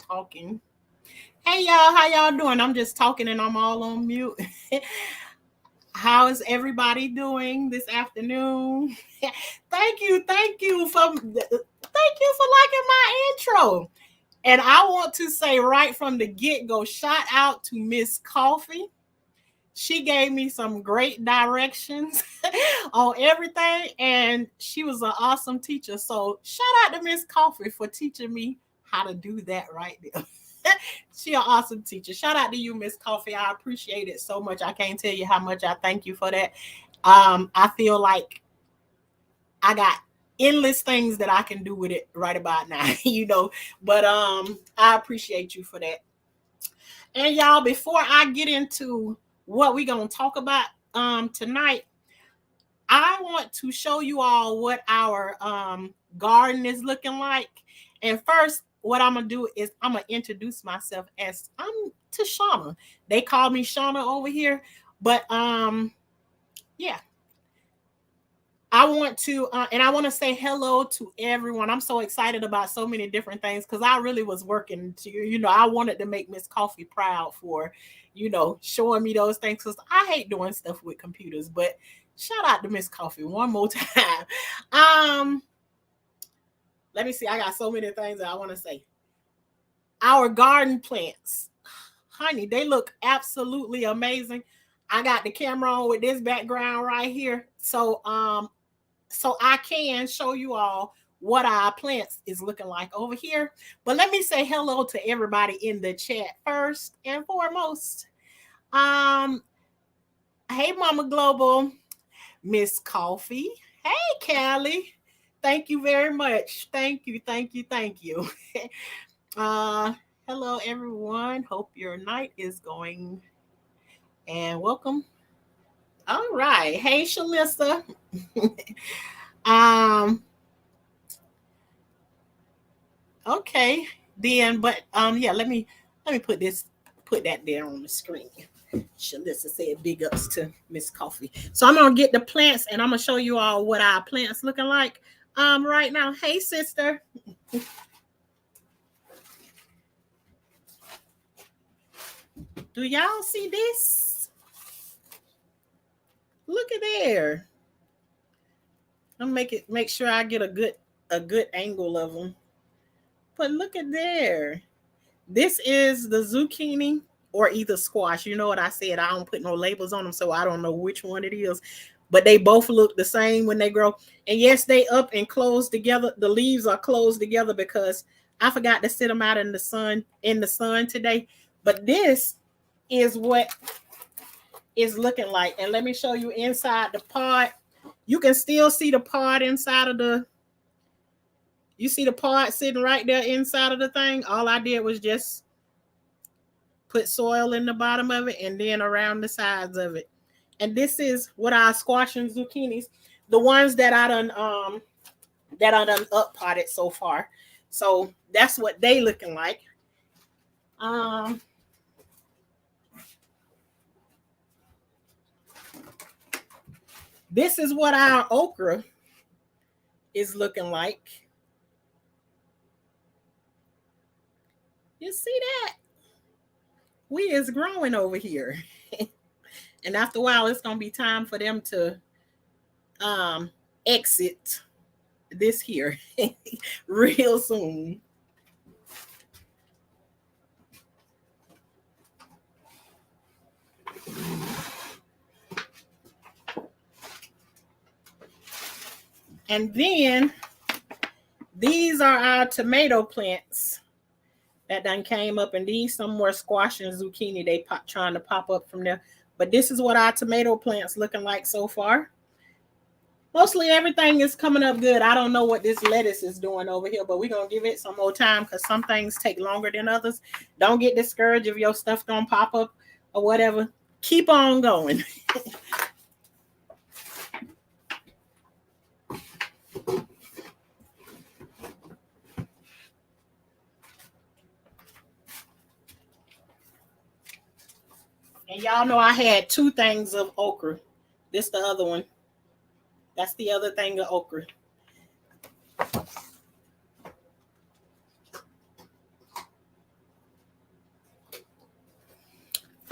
Talking. Hey y'all, how y'all doing? I'm just talking and I'm all on mute. How is everybody doing this afternoon? Thank you for liking my intro. And I want to say right from the get-go, shout out to Miss Coffee. She gave me some great directions on everything, and she was an awesome teacher. So shout out to Miss Coffee for teaching me how to do that right there. She an awesome teacher. Shout out to you, Miss Coffee. I appreciate it so much. I can't tell you how much I thank you for that. I feel like I got endless things that I can do with it right about now, But I appreciate you for that. And y'all, before I get into what we're gonna talk about tonight, I want to show you all what our garden is looking like. And first, what I'm gonna do is I'm gonna introduce myself as I'm Tashana. They call me Shauna over here, but yeah. I want to, and I want to say hello to everyone. I'm so excited about so many different things because I really was working to, I wanted to make Miss Coffee proud for, showing me those things because I hate doing stuff with computers. But shout out to Miss Coffee one more time. Let me see. I got so many things that I want to say. Our garden plants, honey, they look absolutely amazing. I got the camera on with this background right here. So I can show you all what our plants is looking like over here. But let me say hello to everybody in the chat first and foremost. Hey, Mama Global, Miss Coffee. Hey, Callie. Thank you very much. Thank you, thank you, thank you. uh, Hello, everyone. Hope your night is going and welcome. All right. Hey, Shalissa. um, Okay, then, but yeah, let me put that there on the screen. Shalissa said big ups to Miss Coffee. So I'm gonna get the plants and I'm gonna show you all what our plants looking like right now. Hey sister. Do y'all see this? Look at there. I'm make sure I get a good angle of them. But look at there. This is the zucchini or either squash. You know what I said? I don't put no labels on them, so I don't know which one it is. But they both look the same when they grow. And yes, they up and close together. The leaves are closed together because I forgot to sit them out in the sun today. But this is what it's looking like. And let me show you inside the pod. You can still see the pod inside of you see the pod sitting right there inside of the thing. All I did was just put soil in the bottom of it and then around the sides of it. And this is what our squash and zucchinis, the ones that I done up potted so far. So that's what they looking like. This is what our okra is looking like. You see that? We is growing over here. And after a while, it's gonna be time for them to exit this here real soon. And then these are our tomato plants that done came up, and these some more squash and zucchini they trying to pop up from there. But this is what our tomato plants looking like so far. Mostly everything is coming up good. I don't know what this lettuce is doing over here, but we're going to give it some more time because some things take longer than others. Don't get discouraged if your stuff don't pop up or whatever. Keep on going. And y'all know I had 2 things of okra. This the other one. That's the other thing of okra.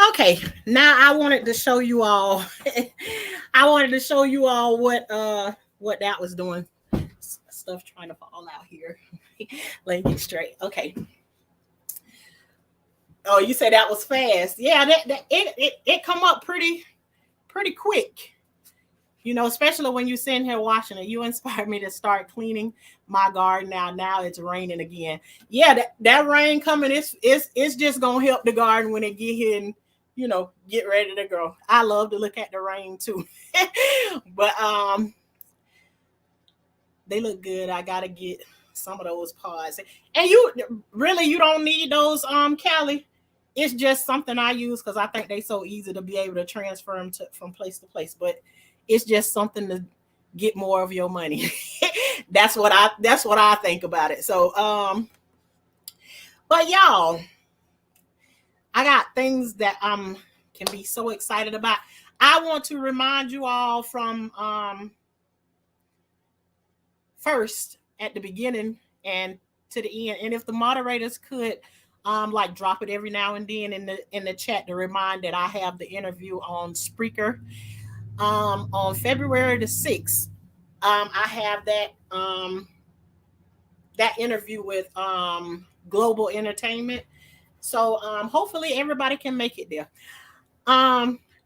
Okay, now I wanted to show you all. I wanted to show you all what that was doing. Stuff trying to fall out here. Let me get straight. Okay. Oh, you said that was fast. Yeah, it come up pretty quick. You know, especially when you sitting here watching it. You inspired me to start cleaning my garden now. Now it's raining again. Yeah, that rain coming, it's just gonna help the garden when it get here and, you know, get ready to grow. I love to look at the rain too. But they look good. I gotta get some of those pods. And you don't need those, Callie. It's just something I use because I think they so easy to be able to transfer them from place to place. But it's just something to get more of your money. That's what I think about it. So but y'all, I got things that can be so excited about. I want to remind you all from first at the beginning and to the end. And if the moderators could like drop it every now and then in the chat to remind that I have the interview on Spreaker on February the 6th. I have that interview with Global Entertainment. So hopefully everybody can make it there.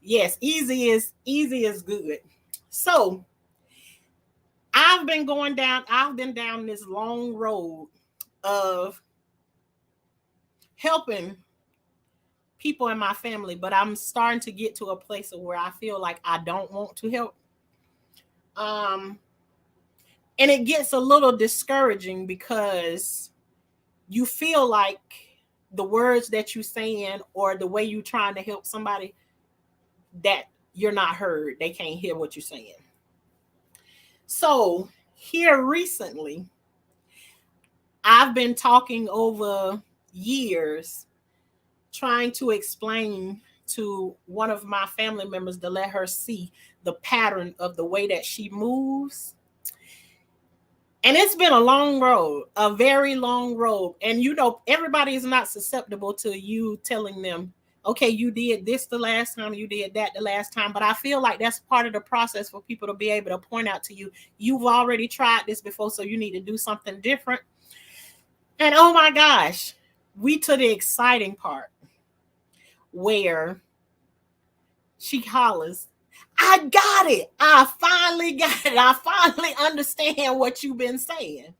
Yes, easy is good. So I've been down this long road of helping people in my family, but I'm starting to get to a place of where I feel like I don't want to help. And it gets a little discouraging because you feel like the words that you're saying or the way you're trying to help somebody, that you're not heard. They can't hear what you're saying. So here recently, I've been talking over years, trying to explain to one of my family members to let her see the pattern of the way that she moves. And it's been a long road, a very long road. And you know, everybody is not susceptible to you telling them, okay, you did this the last time, you did that the last time. But I feel like that's part of the process for people to be able to point out to you, you've already tried this before, so you need to do something different. And oh my gosh, we to the exciting part where she hollers, I got it. I finally got it. I finally understand what you've been saying.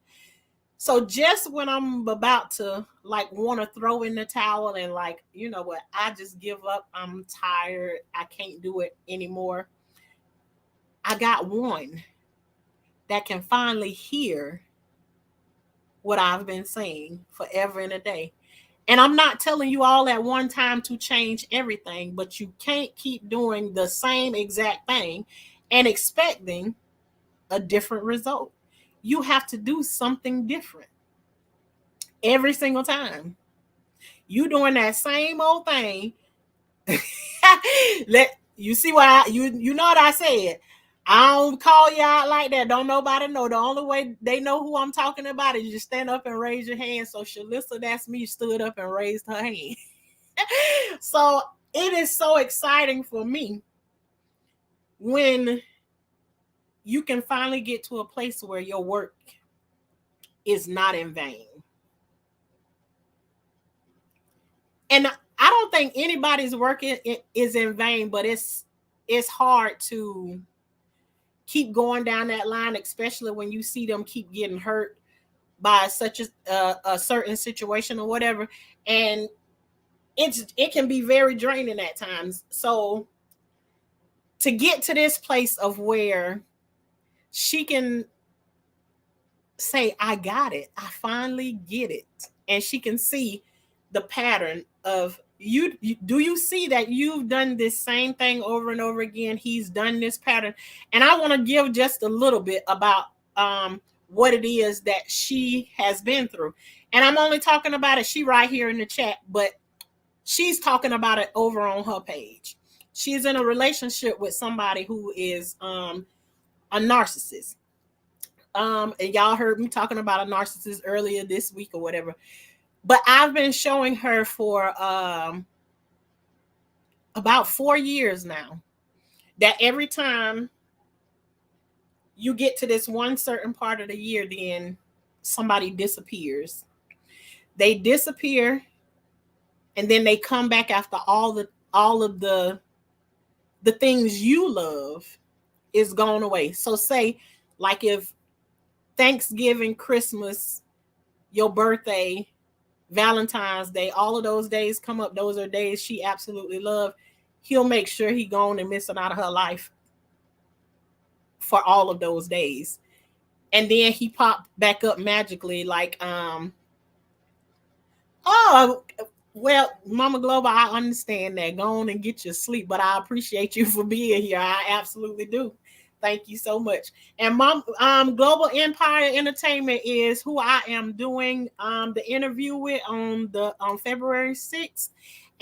So just when I'm about to like want to throw in the towel and like, you know what, I just give up. I'm tired. I can't do it anymore. I got one that can finally hear what I've been saying forever and a day. And I'm not telling you all at one time to change everything, but you can't keep doing the same exact thing and expecting a different result. You have to do something different every single time. You doing that same old thing. You see what you know what I said. I don't call you out like that. Don't nobody know. The only way they know who I'm talking about is you stand up and raise your hand. So Shalissa, that's me, stood up and raised her hand. So it is so exciting for me when you can finally get to a place where your work is not in vain. And I don't think anybody's work is in vain, but it's hard to keep going down that line, especially when you see them keep getting hurt by such a certain situation or whatever. And it can be very draining at times. So to get to this place of where she can say, I got it, I finally get it, and she can see the pattern of do you see that you've done this same thing over and over again? He's done this pattern. And I want to give just a little bit about what it is that she has been through. And I'm only talking about it, she right here in the chat, but she's talking about it over on her page. She's in a relationship with somebody who is a narcissist. And y'all heard me talking about a narcissist earlier this week or whatever. But I've been showing her for about 4 years now that every time you get to this one certain part of the year, then somebody disappears. They disappear, and then they come back after all of the things you love is gone away. So say, like, if Thanksgiving, Christmas, your birthday, Valentine's Day, all of those days come up, those are days she absolutely loved, he'll make sure he gone and missing out of her life for all of those days. And then he popped back up magically, like, oh, well, Mama Global, I understand that. Go on and get your sleep, but I appreciate you for being here. I absolutely do. Thank you so much. And Global Empire Entertainment is who I am doing the interview with on February 6th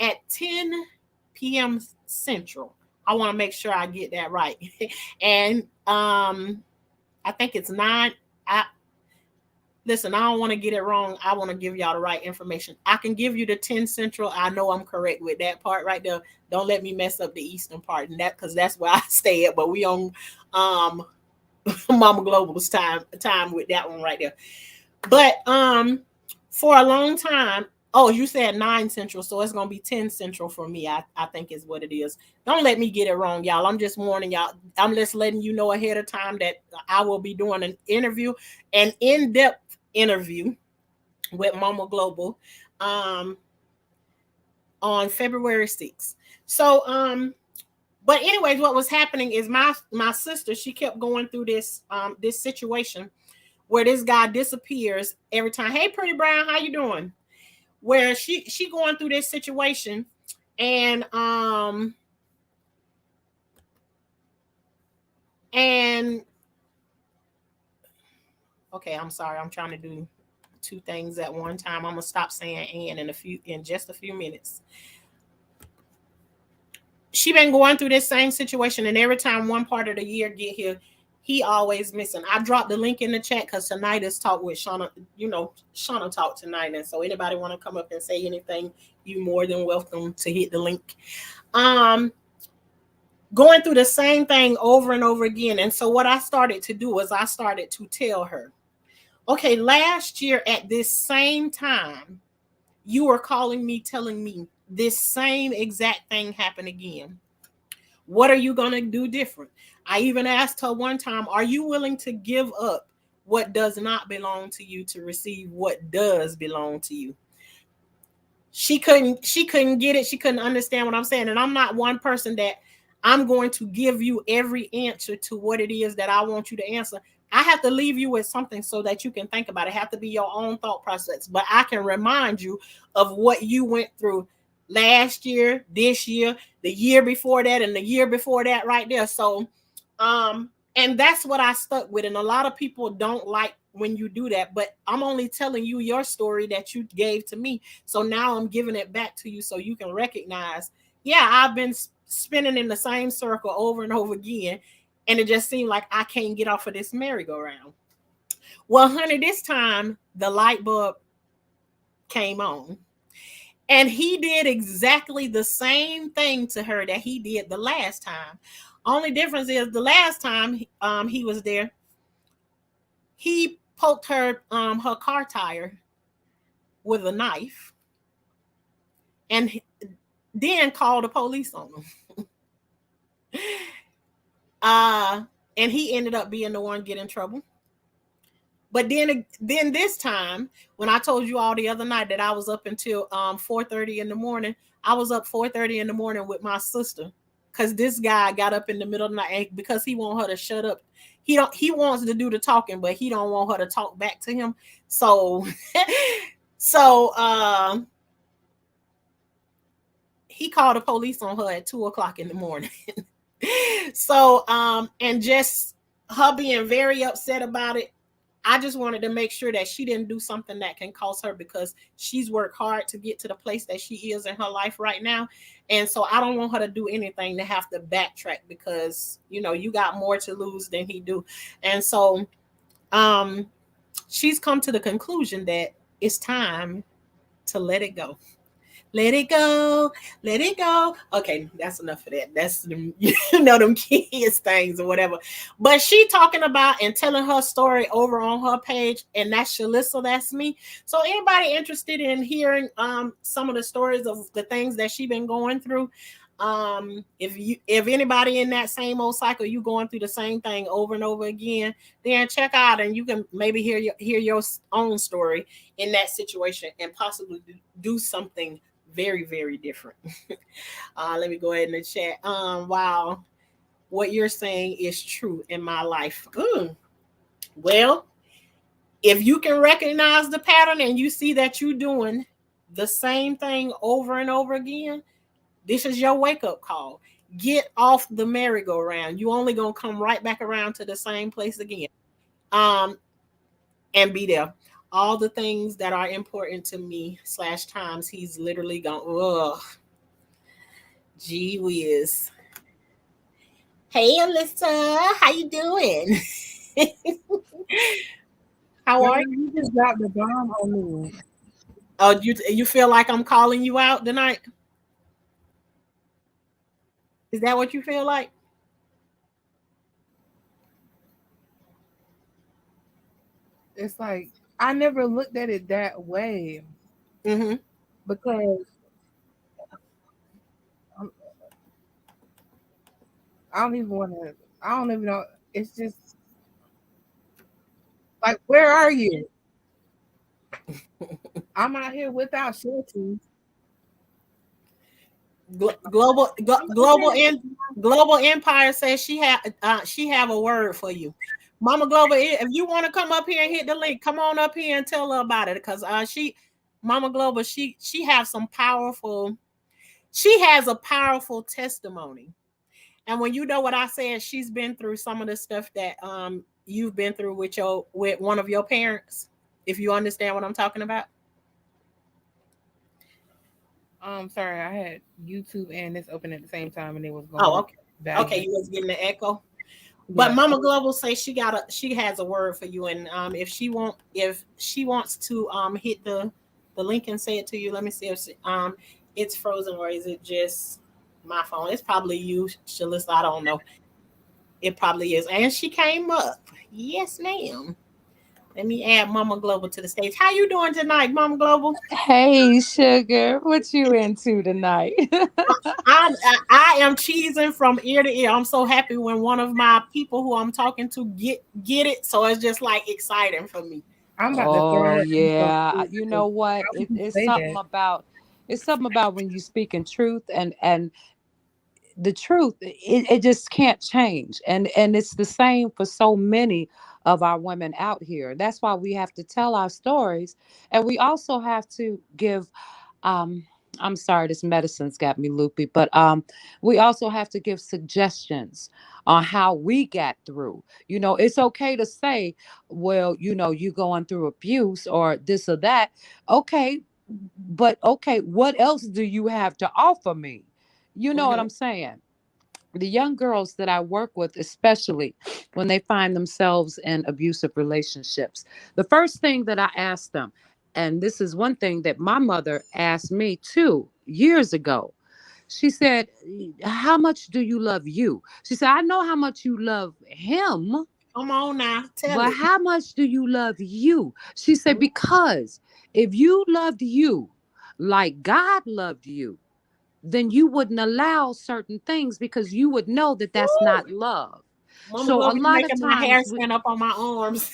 at 10 p.m. Central. I want to make sure I get that right. And I think it's 9. Listen, I don't want to get it wrong. I want to give y'all the right information. I can give you the 10 Central. I know I'm correct with that part right there. Don't let me mess up the Eastern part, and that because that's where I stay at. But we on Mama Global's time with that one right there. But for a long time, oh, you said 9 Central, so it's gonna be 10 Central for me. I think is what it is. Don't let me get it wrong, y'all. I'm just warning y'all. I'm just letting you know ahead of time that I will be doing an interview, an in-depth interview with Mama Global on February 6th. So but anyways, what was happening is my sister, she kept going through this this situation where this guy disappears every time. Hey, Pretty Brown, how you doing? Where she going through this situation, and okay, I'm sorry, I'm trying to do 2 things at one time. I'm gonna stop saying and in just a few minutes. She been going through this same situation, and every time one part of the year get here, he always missing. I dropped the link in the chat because tonight is talk with Shauna. You know, Shauna talk tonight, and so anybody want to come up and say anything, you more than welcome to hit the link. Going through the same thing over and over again, and so what I started to do is I started to tell her, okay, last year at this same time, you were calling me, telling me this same exact thing happened again. What are you going to do different? I even asked her one time, are you willing to give up what does not belong to you to receive what does belong to you? She couldn't get it. She couldn't understand what I'm saying. And I'm not one person that I'm going to give you every answer to what it is that I want you to answer. I have to leave you with something so that you can think about it. It have to be your own thought process. But I can remind you of what you went through last year, this year, the year before that, and the year before that right there. So, and that's what I stuck with. And a lot of people don't like when you do that, but I'm only telling you your story that you gave to me. So now I'm giving it back to you so you can recognize, yeah, I've been spinning in the same circle over and over again. And it just seemed like I can't get off of this merry-go-round. Well, honey, this time the light bulb came on. And he did exactly the same thing to her that he did the last time. Only difference is the last time he was there, he poked her car tire with a knife and then called the police on him. and he ended up being the one getting in trouble. But then this time, when I told you all the other night that I was up until 4:30 in the morning, I was up 4:30 in the morning with my sister, because this guy got up in the middle of the night because he want her to shut up. He wants to do the talking, but he don't want her to talk back to him. So so he called the police on her at 2 o'clock in the morning. So and just her being very upset about it, I just wanted to make sure that she didn't do something that can cost her, because she's worked hard to get to the place that she is in her life right now. And so I don't want her to do anything to have to backtrack, because you got more to lose than he do. And so um she's come to the conclusion that it's time to let it go. Let it go, let it go. Okay, that's enough of that. That's them, them kids things or whatever. But she talking about and telling her story over on her page, and that's Shalissa, that's me. So anybody interested in hearing some of the stories of the things that she been going through, if anybody in that same old cycle, you going through the same thing over and over again, then check out and you can maybe hear your own story in that situation and possibly do something very, very different. Let me go ahead in the chat. Wow, what you're saying is true in my life. Well, if you can recognize the pattern and you see that you're doing the same thing over and over again, this is your wake-up call. Get off the merry-go-round. You only gonna come right back around to the same place again. And be there. All the things that are important to me / times, he's literally gone. Ugh. Gee whiz. Hey, Alyssa, how you doing? How Girl, are you? you just dropped the bomb on me. Oh, you feel like I'm calling you out tonight? Is that what you feel like? It's like I never looked at it that way Mm-hmm. because I'm, I don't even want to. I don't even know. It's just like, where are you? I'm out here without shelter. Global global empire says she have a word for you. Mama Global, if you want to come up here and hit the link, come on up here and tell her about it, because she Mama Global, she has some powerful, she has a powerful testimony. And when you know what I said, she's been through some of the stuff that you've been through with one of your parents, if you understand what I'm talking about. Sorry, I had YouTube and this open at the same time, and it was Oh, going okay. back Okay, and you was getting the echo. But yeah. Mama Global says she has a word for you, and if she wants to hit the link and say it to you, let me see if it's frozen, or is it just my phone? It's probably you, Shalissa. I don't know. It probably is. And she came up. Yes, ma'am. Let me add Mama Global to the stage. How you doing tonight, Mama Global? Hey, sugar, what you into tonight? I am cheesing from ear to ear. I'm so happy when one of my people who I'm talking to get it. So it's just like exciting for me. I'm about to throw Oh her in some yeah, food you because know what? how would you It's say something that? about when you speak in truth, and the truth, it just can't change, and it's the same for so many of our women out here. That's why we have to tell our stories, and we also have to give um I'm sorry, this medicine's got me loopy, but we also have to give suggestions on how we got through. It's okay to say, well, you going through abuse or this or that. Okay, but okay, what else do you have to offer me? You know what Hmm. I'm saying? The young girls that I work with, especially when they find themselves in abusive relationships, the first thing that I ask them, and this is one thing that my mother asked me too years ago. She said, how much do you love you? She said, I know how much you love him, Come on now, tell but it. how much do you love you? She said, because if you loved you like God loved you, then you wouldn't allow certain things because you would know that that's not love. Mama So a Global, you lot of making my hair times we stand up on my arms.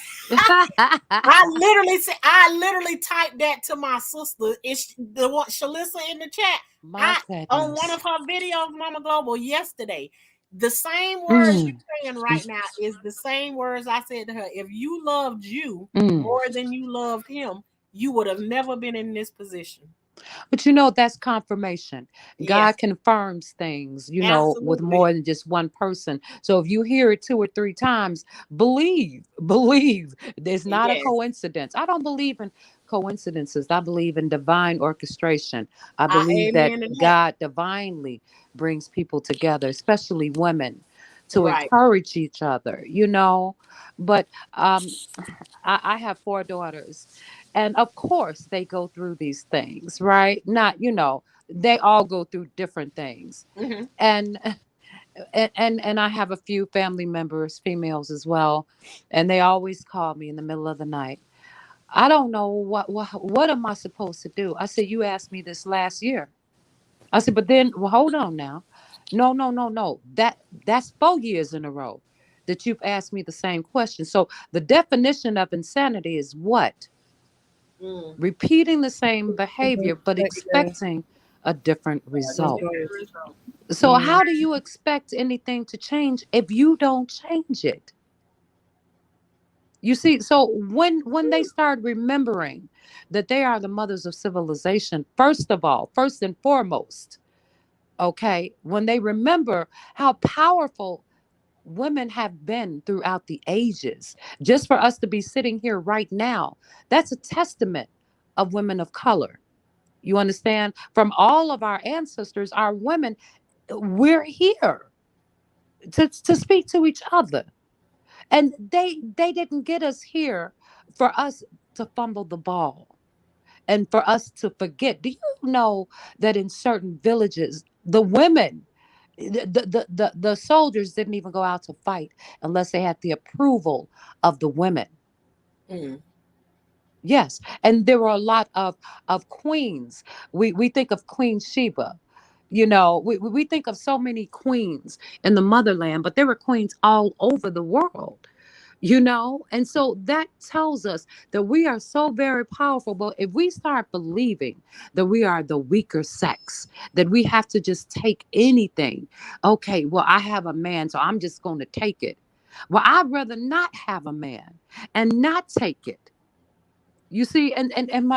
I literally typed that to my sister. It's the one Shalissa in the chat. my I on one goodness. of her videos, Mama Global, yesterday. The same words you're Mm, saying right now is the same words I said to her. If you loved you mm. more than you loved him, you would have never been in this position. But you know, that's confirmation. God Yes, confirms things, you know, with absolutely. more than just one person. So if you hear it two or three times, believe, believe. There's not a Yes. coincidence. I don't believe in coincidences. I believe in divine orchestration. I I believe that amen to that. God divinely brings people together, especially women, to Right. encourage each other, you know. But I have four daughters, and of course, they go through these things, right? Not, you know, they all go through different things. Hmm. And and I have a few family members, females as well, and they always call me in the middle of the night. I don't know what am I supposed to do? I said, you asked me this last year. I said, but then, well, hold on now. No, no, no, no. That's 4 years in a row that you've asked me the same question. So the definition of insanity is what? Mm. Repeating the same behavior but Yeah, expecting a different A result. different enjoy result. So it. how do you expect anything to change if you don't change it? You see, so when they start remembering that they are the mothers of civilization, first of all, first and foremost, okay, when they remember how powerful women have been throughout the ages, just for us to be sitting here right now, that's a testament of women of color. You understand? From all of our ancestors, our women, we're here to speak to each other. And they didn't get us here for us to fumble the ball and for us to forget. Do you know that in certain villages, the women, the soldiers didn't even go out to fight unless they had the approval of the women? Mm. Yes, and there were a lot of queens. We think of Queen Sheba. You know, we think of so many queens in the motherland, but there were queens all over the world, you know? And so that tells us that we are so very powerful. But if we start believing that we are the weaker sex, that we have to just take anything, okay, well, I have a man, so I'm just going to take it. Well, I'd rather not have a man and not take it. You see, and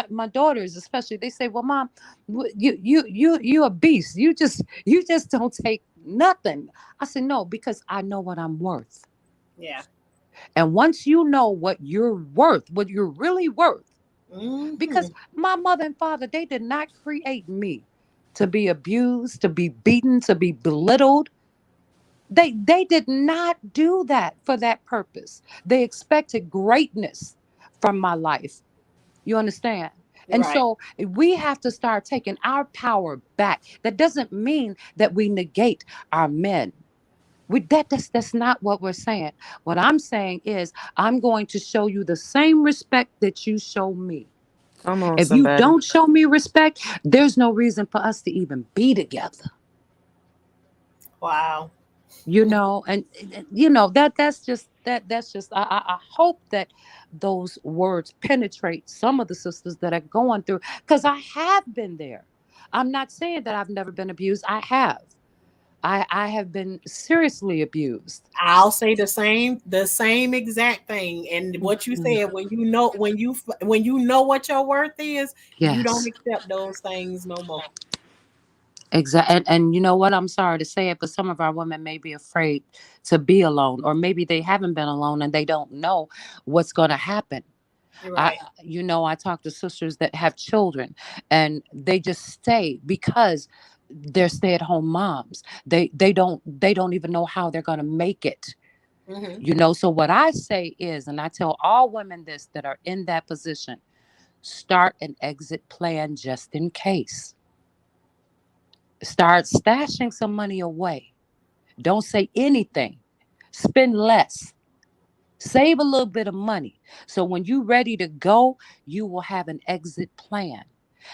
my daughters especially, they say, "Well, mom, you a beast. You just don't take nothing." I said, "No, because I know what I'm worth. Yeah. And once you know what you're worth, what you're really worth, Hmm. because my mother and father, they did not create me to be abused, to be beaten, to be belittled. They did not do that for that purpose. They expected greatness from my life. You understand? And Right. so we have to start taking our power back. That doesn't mean that we negate our men. That's not what we're saying. What I'm saying is I'm going to show you the same respect that you show me. Come on, If you somebody. don't show me respect, there's no reason for us to even be together. Wow. You know, and you know that's just I hope that those words penetrate some of the sisters that are going through, because I have been there. I'm not saying that I've never been abused. I have. I have been seriously abused. I'll say the same exact thing. And what you Mm, said, when you know what your worth is, you don't yes, accept those things no more. exactly. And you know what? I'm sorry to say it, but some of our women may be afraid to be alone, or maybe they haven't been alone and they don't know what's going to happen. You're I, right. you know, I talk to sisters that have children and they just stay because they're stay-at-home moms. They don't even know how they're going to make it. Hmm. You know, so what I say is, and I tell all women this that are in that position, start an exit plan just in case. Start stashing some money away. Don't say anything. Spend less. Save a little bit of money. So when you're ready to go, you will have an exit plan.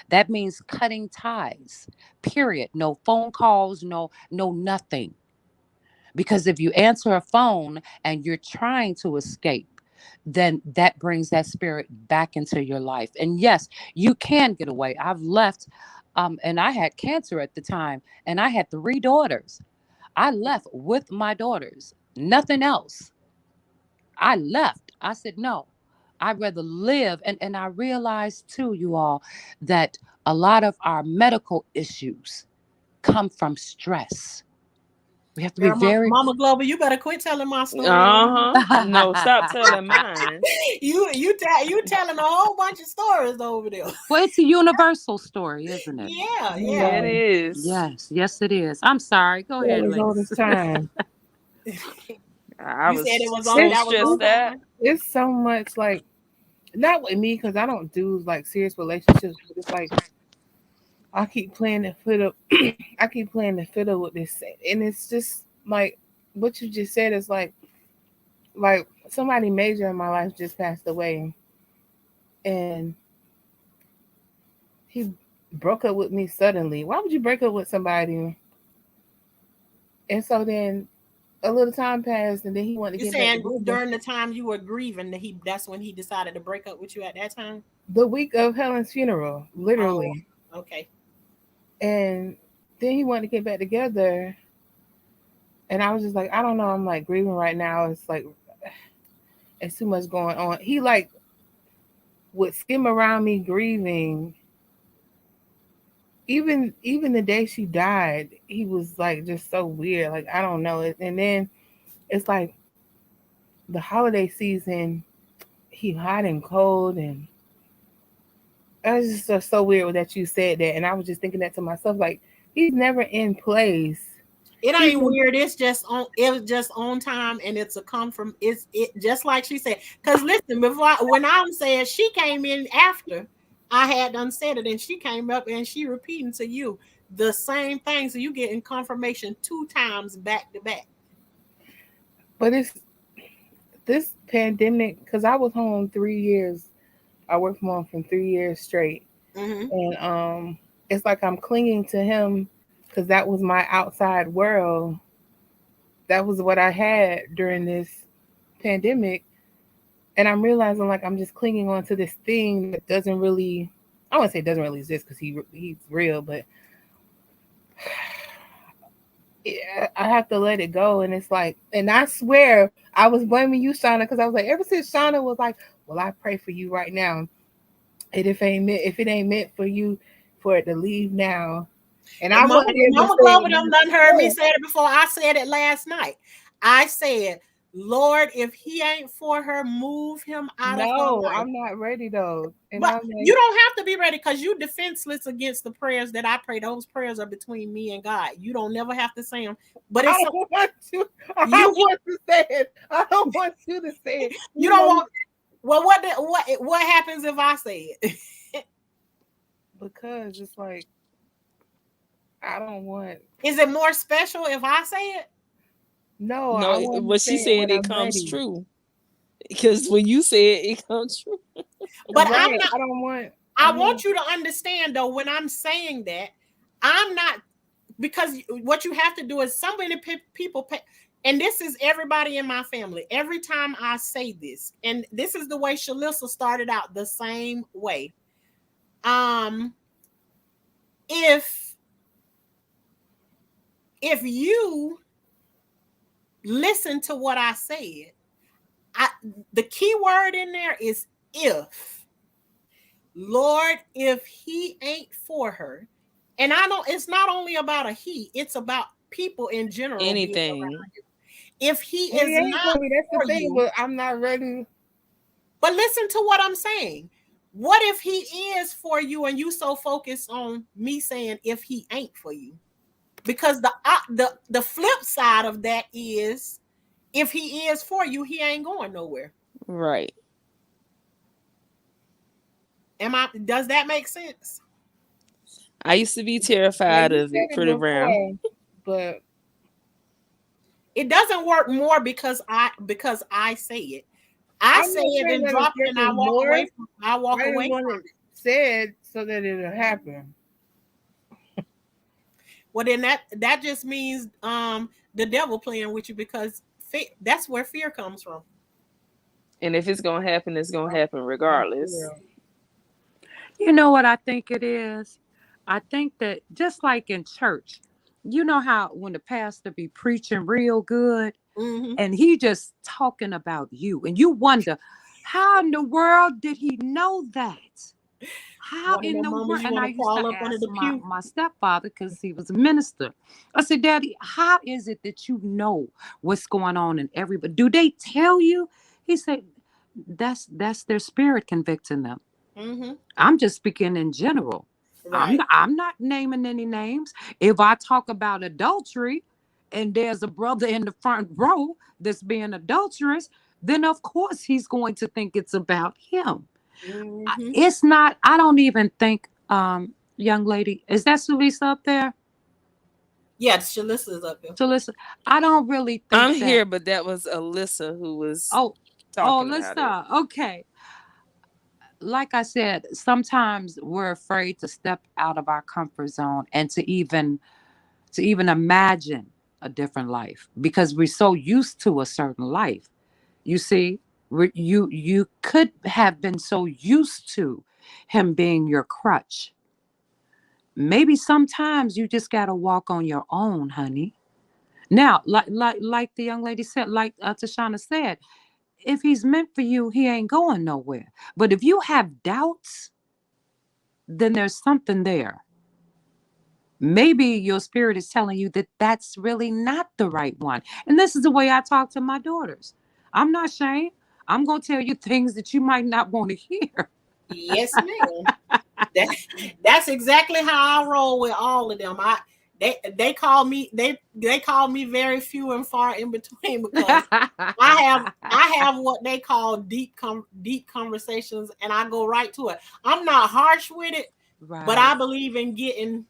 That means cutting ties. Period. No phone calls, no nothing. Because if you answer a phone and you're trying to escape, then that brings that spirit back into your life. And yes, you can get away. I've left, and I had cancer at the time, and I had 3 daughters. I left with my daughters, nothing else. I left. I said, no, I'd rather live. And I realized too, you all, that a lot of our medical issues come from stress. We have to be Girl, very Mama Global, you better quit telling my story. No, stop telling mine. you telling a whole bunch of stories over there. Well, it's a universal story, isn't it? Yeah, Yeah, it is. Yes, it is. I'm sorry. Go ahead, It was all this Lex. time. You said it was on. It's That was just on that time. it's so much like not with me because I don't do like serious relationships. But it's like I keep playing the fiddle. I keep playing the fiddle with this, and it's just like what you just said is like somebody major in my life just passed away, and he broke up with me suddenly. Why would you break up with somebody? And so then a little time passed, and then he wanted to You get back saying together. during the time you were grieving that's when he decided to break up with you at that time? The week of Helen's funeral, literally. Oh, okay. And then he wanted to get back together. And I was just like, I don't know. I'm like grieving right now. It's like, it's too much going on. He like would skim around me grieving. Even the day she died, he was like just so weird. Like, I don't know. And then it's like the holiday season, he hot and cold. And it was just so weird that you said that. And I was just thinking that to myself, like, he's never in place. It ain't weird. It's just on. It was just on time, and it's a come from. It just like she said. Because listen, when I'm saying she came in after I had done said it, and she came up and she repeating to you the same thing. So you getting confirmation 2 times back to back. But it's this pandemic because I was home 3 years. I worked from home for 3 years straight, and it's like I'm clinging to him. Because that was my outside world. That was what I had during this pandemic. And I'm realizing like I'm just clinging on to this thing that doesn't really, I wouldn't say it doesn't really exist because he's real, but I have to let it go. And it's like, and I swear I was blaming you, Shauna, because I was like, ever since Shauna was like, well, I pray for you right now. And if it ain't meant for you for it to leave now. And I Mama Global done heard me say it before. I said it last night. I said, Lord, if he ain't for her, move him out of her life. No, I'm not ready though. And but you don't have to be ready because you defenseless against the prayers that I pray. Those prayers are between me and God. You don't never have to say them. But it's I don't want to. I don't want to say it. I don't want you to say it. You don't want. Well, what happens if I say it? Because it's like I don't want. Is it more special if I say it? No, what she said it comes true. Because when you say it comes true. But right. I'm not. I don't want. I want you to understand though, when I'm saying that, I'm not, because what you have to do is so many people pay, and this is everybody in my family. Every time I say this, and this is the way Shalissa started out the same way. If you listen to what I said, the key word in there is if. Lord, if he ain't for her, and I know it's not only about a he, it's about people in general. Anything. If he is not for you, but I'm not ready. But listen to what I'm saying. What if he is for you and you so focused on me saying if he ain't for you? Because the flip side of that is if he is for you, he ain't going nowhere. Right. Does that make sense? I used to be terrified of it, Pretty Brown. But it doesn't work more because I say it. I say it and drop it and I walk away from it. Said so that it'll happen. Well, then that just means the devil playing with you, because that's where fear comes from. And if it's gonna happen, it's gonna happen regardless. You know what I think it is? I think that just like in church, you know how when the pastor be preaching real good Mm-hmm. and he just talking about you and you wonder, how in the world did he know that? How One of in the the world? moments you And want I to used to crawl up under ask the pew. my stepfather because he was a minister. I said, Daddy, how is it that you know what's going on in everybody? Do they tell you? He said, that's their spirit convicting them. Mm-hmm. I'm just speaking in general. Right. I'm not naming any names. If I talk about adultery and there's a brother in the front row that's being adulterous, then of course he's going to think it's about him. Mm-hmm. It's not, I don't even think, young lady, is that Sulisa up there? Yeah, Shalissa's up there. So listen, I don't really think I'm that. here, but that was Alyssa who was Oh, oh, talking about it. listen. Okay. Like I said, sometimes we're afraid to step out of our comfort zone and to even imagine a different life because we're so used to a certain life. You see, you could have been so used to him being your crutch. Maybe sometimes you just got to walk on your own, honey. Now, like the young lady said, like Tashana said, if he's meant for you, he ain't going nowhere. But if you have doubts, then there's something there. Maybe your spirit is telling you that that's really not the right one. And this is the way I talk to my daughters. I'm not ashamed. I'm going to tell you things that you might not want to hear. Yes, ma'am. That, that's exactly how I roll with all of them. They call me they call me very few and far in between, because I have what they call deep conversations, and I go right to it. I'm not harsh with it, but Right. I believe in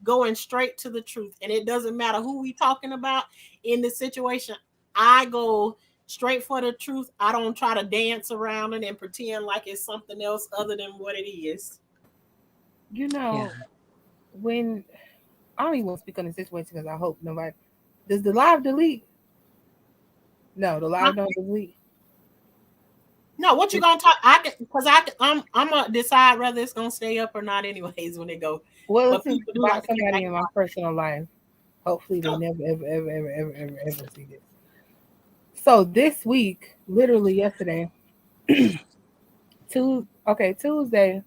going straight to the truth, and it doesn't matter who we talking about in the situation. I go straight for the truth. I don't try to dance around it and pretend like it's something else other than what it is. You Yeah. know, when I don't even want to speak on the situation because I hope nobody does the live delete. No, the Huh? live don't delete. No, what you gonna talk? I'm gonna decide whether it's gonna stay up or not, anyways, when it go. Well, But it's people do like about to come back somebody in and my watch. personal life. Hopefully, they Oh, never, ever, ever, ever, ever, ever, ever see this. So this week, literally yesterday, Tuesday,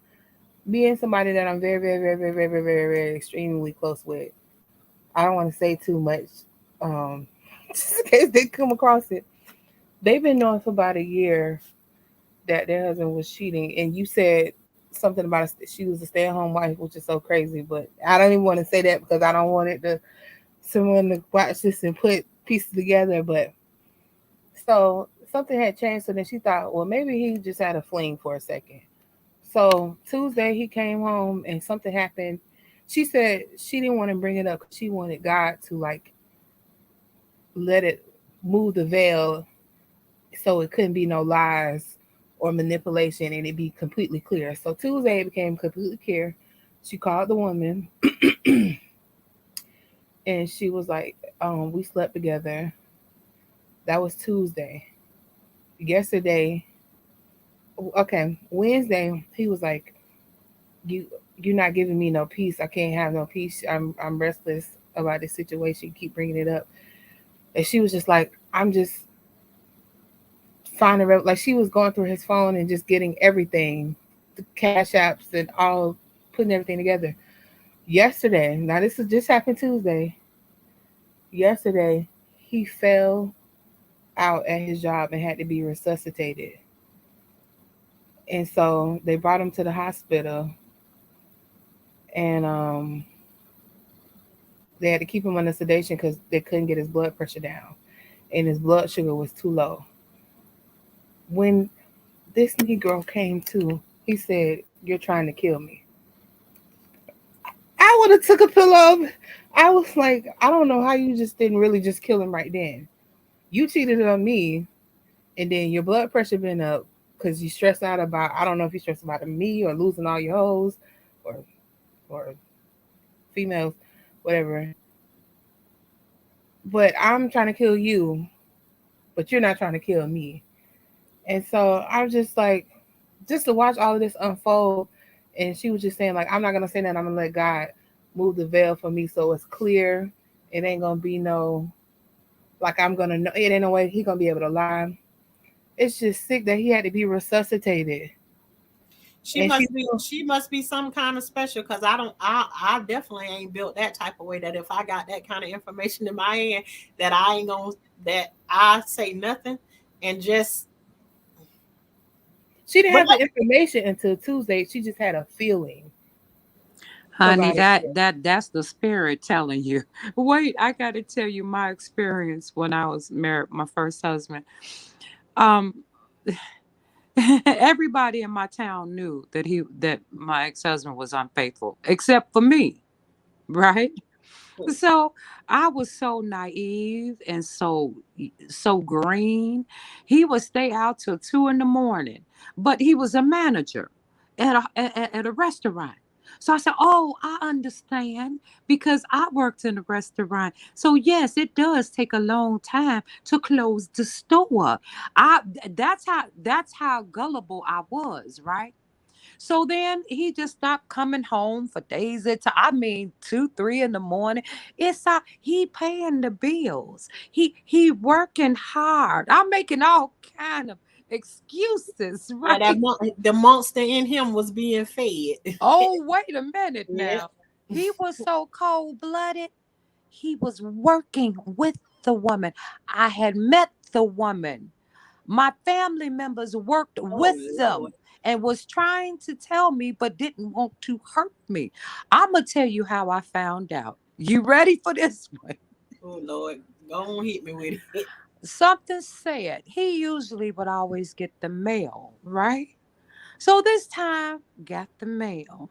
me and somebody that I'm very, very, very, very, very, very, very, very extremely close with. I don't want to say too much, just in case they come across it. They've been knowing for about a year that their husband was cheating, and you said something about she was a stay-at-home wife, which is so crazy. But I don't even want to say that because I don't want it to someone to watch this and put pieces together. But so something had changed, so then she thought, well, maybe he just had a fling for a second. So Tuesday he came home and something happened. She said she didn't want to bring it up because she wanted God to like let it move the veil so it couldn't be no lies or manipulation and it be completely clear. So Tuesday it became completely clear. She called the woman and she was like, we slept together. That was Tuesday. Yesterday, okay, Wednesday, he was like, You you're not giving me no peace. I can't have no peace. I'm restless about this situation. You keep bringing it up. And she was just like, I'm just finding like she was going through his phone and just getting everything, the cash apps and all, putting everything together. Yesterday, now this has just happened Tuesday. Yesterday, he fell out at his job and had to be resuscitated. And so they brought him to the hospital, and they had to keep him under sedation because they couldn't get his blood pressure down, and his blood sugar was too low. When this Negro came to, he said, "You're trying to kill me." I would have took a pillow. I was like, I don't know how you just didn't really just kill him right then. You cheated on me, and then your blood pressure been up because you stressed out about, I don't know if you stressed about me or losing all your hoes or or females, whatever. but I'm trying to kill you, but you're not trying to kill me. And so I was just like, just to watch all of this unfold. And she was just saying, like, I'm not going to say that. I'm going to let God move the veil for me so it's clear. It ain't going to be no, like, I'm going to know. It ain't no way he going to be able to lie. It's just sick that he had to be resuscitated. She must be some kind of special, because I definitely ain't built that type of way that if I got that kind of information in my hand that I say nothing and just. She didn't have the information until Tuesday. She just had a feeling. Honey, that's the spirit telling you. Wait, I got to tell you my experience when I was married, my first husband. Everybody in my town knew that my ex-husband was unfaithful, except for me, right? So I was so naive and so green. He would stay out till 2 a.m, but he was a manager at a restaurant. So I said, "Oh, I understand because I worked in a restaurant. So yes, it does take a long time to close the store." That's how gullible I was, right? So then he just stopped coming home for days at time. I mean, 2, 3 in the morning. He paying the bills. He working hard. I'm making all kind of excuses, right? The monster in him was being fed. Oh, wait a minute Yeah. now. He was so cold-blooded. He was working with the woman. I had met the woman. My family members worked with them and was trying to tell me, but didn't want to hurt me. I'm going to tell you how I found out. You ready for this one? Oh, Lord. Don't hit me with it. Something said he usually would always get the mail, right? So this time, got the mail.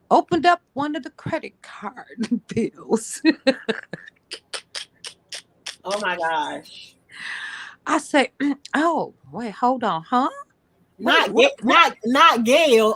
Opened up one of the credit card bills. Oh, my gosh. I said, "Oh, wait, hold on, huh? Not What? Gail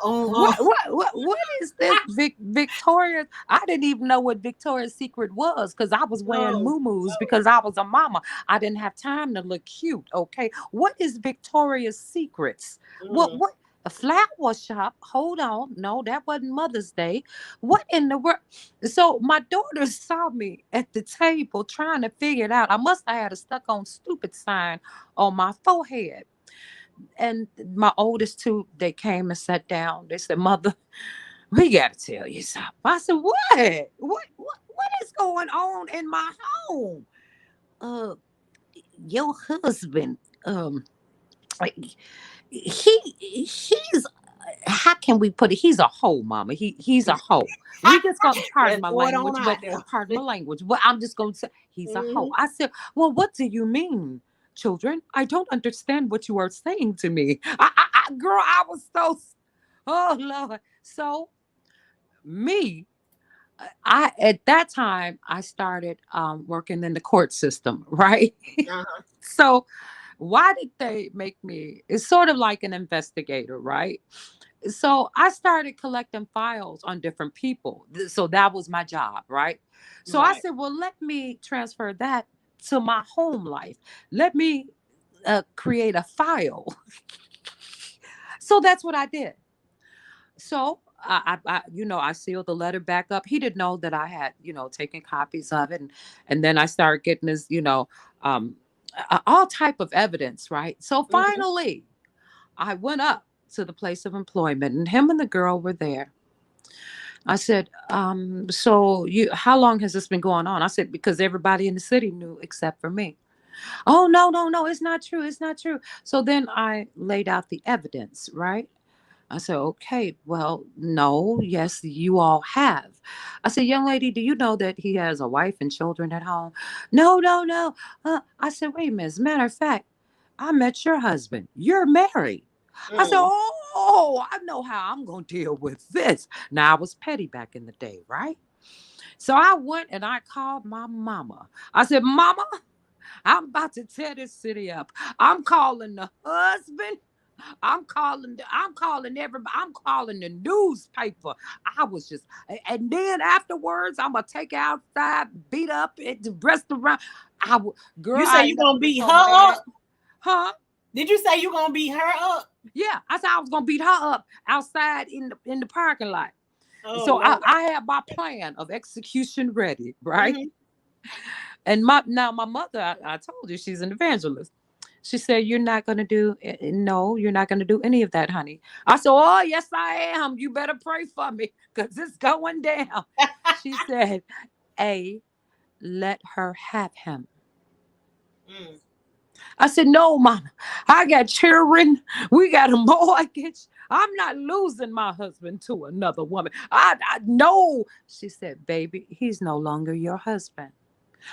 What is this, Victoria? I didn't even know what Victoria's Secret was because I was wearing muumuus because I was a mama. I didn't have time to look cute. Okay, what is Victoria's Secrets? What? A flower shop? Hold on, no, that wasn't Mother's Day. What in the world? So my daughter saw me at the table trying to figure it out. I must have had a stuck on stupid sign on my forehead. And my oldest two, they came and sat down. They said, "Mother, we got to tell you something." I said, What is going on in my home? Uh, your husband, he's, how can we put it? He's a hoe, Mama. He's a hoe. We just gonna pardon my language, but I'm just gonna say he's a hoe. I said, "Well, what do you mean, children? I don't understand what you are saying to me." Girl, I was so, oh Lord. So me, I at that time I started working in the court system, right? So why did they make me? It's sort of like an investigator, right? So I started collecting files on different people. So that was my job, right? So I said, well, let me transfer that to my home life. Let me create a file. So that's what I did. So I sealed the letter back up. He didn't know that I had, taken copies of it, and then I started getting this, um, all type of evidence, right? So finally, I went up to the place of employment, and him and the girl were there. I said, "So how long has this been going on?" I said, "Because everybody in the city knew except for me." "Oh, no, no, no, it's not true. It's not true." So then I laid out the evidence, right? I said, "Okay, well, no, yes, you all have." I said, "Young lady, do you know that he has a wife and children at home?" "No, no, no." I said, "Wait a minute. As a matter of fact, I met your husband. You're married." I said, "Oh, I know how I'm going to deal with this." Now, I was petty back in the day, right? So I went and I called my mama. I said, "Mama, I'm about to tear this city up. I'm calling the husband I'm calling everybody. I'm calling the newspaper. I was just, and then afterwards, I'm gonna take her outside, beat up at the restaurant. Girl, You say I you never gonna been beat so her mad. up? Huh? Did you say you gonna beat her up? Yeah, I said I was gonna beat her up outside in the parking lot. Oh, So Lord. I had my plan of execution ready, right? Mhm. And my mother, I told you she's an evangelist. She said, you're not going to do, no, you're not going to do any of that, honey. I said, oh, yes, I am. You better pray for me because it's going down. She said, A, let her have him. Mm. I said, no, mama, I got children. We got a mortgage. I'm not losing my husband to another woman. I no. She said, baby, he's no longer your husband.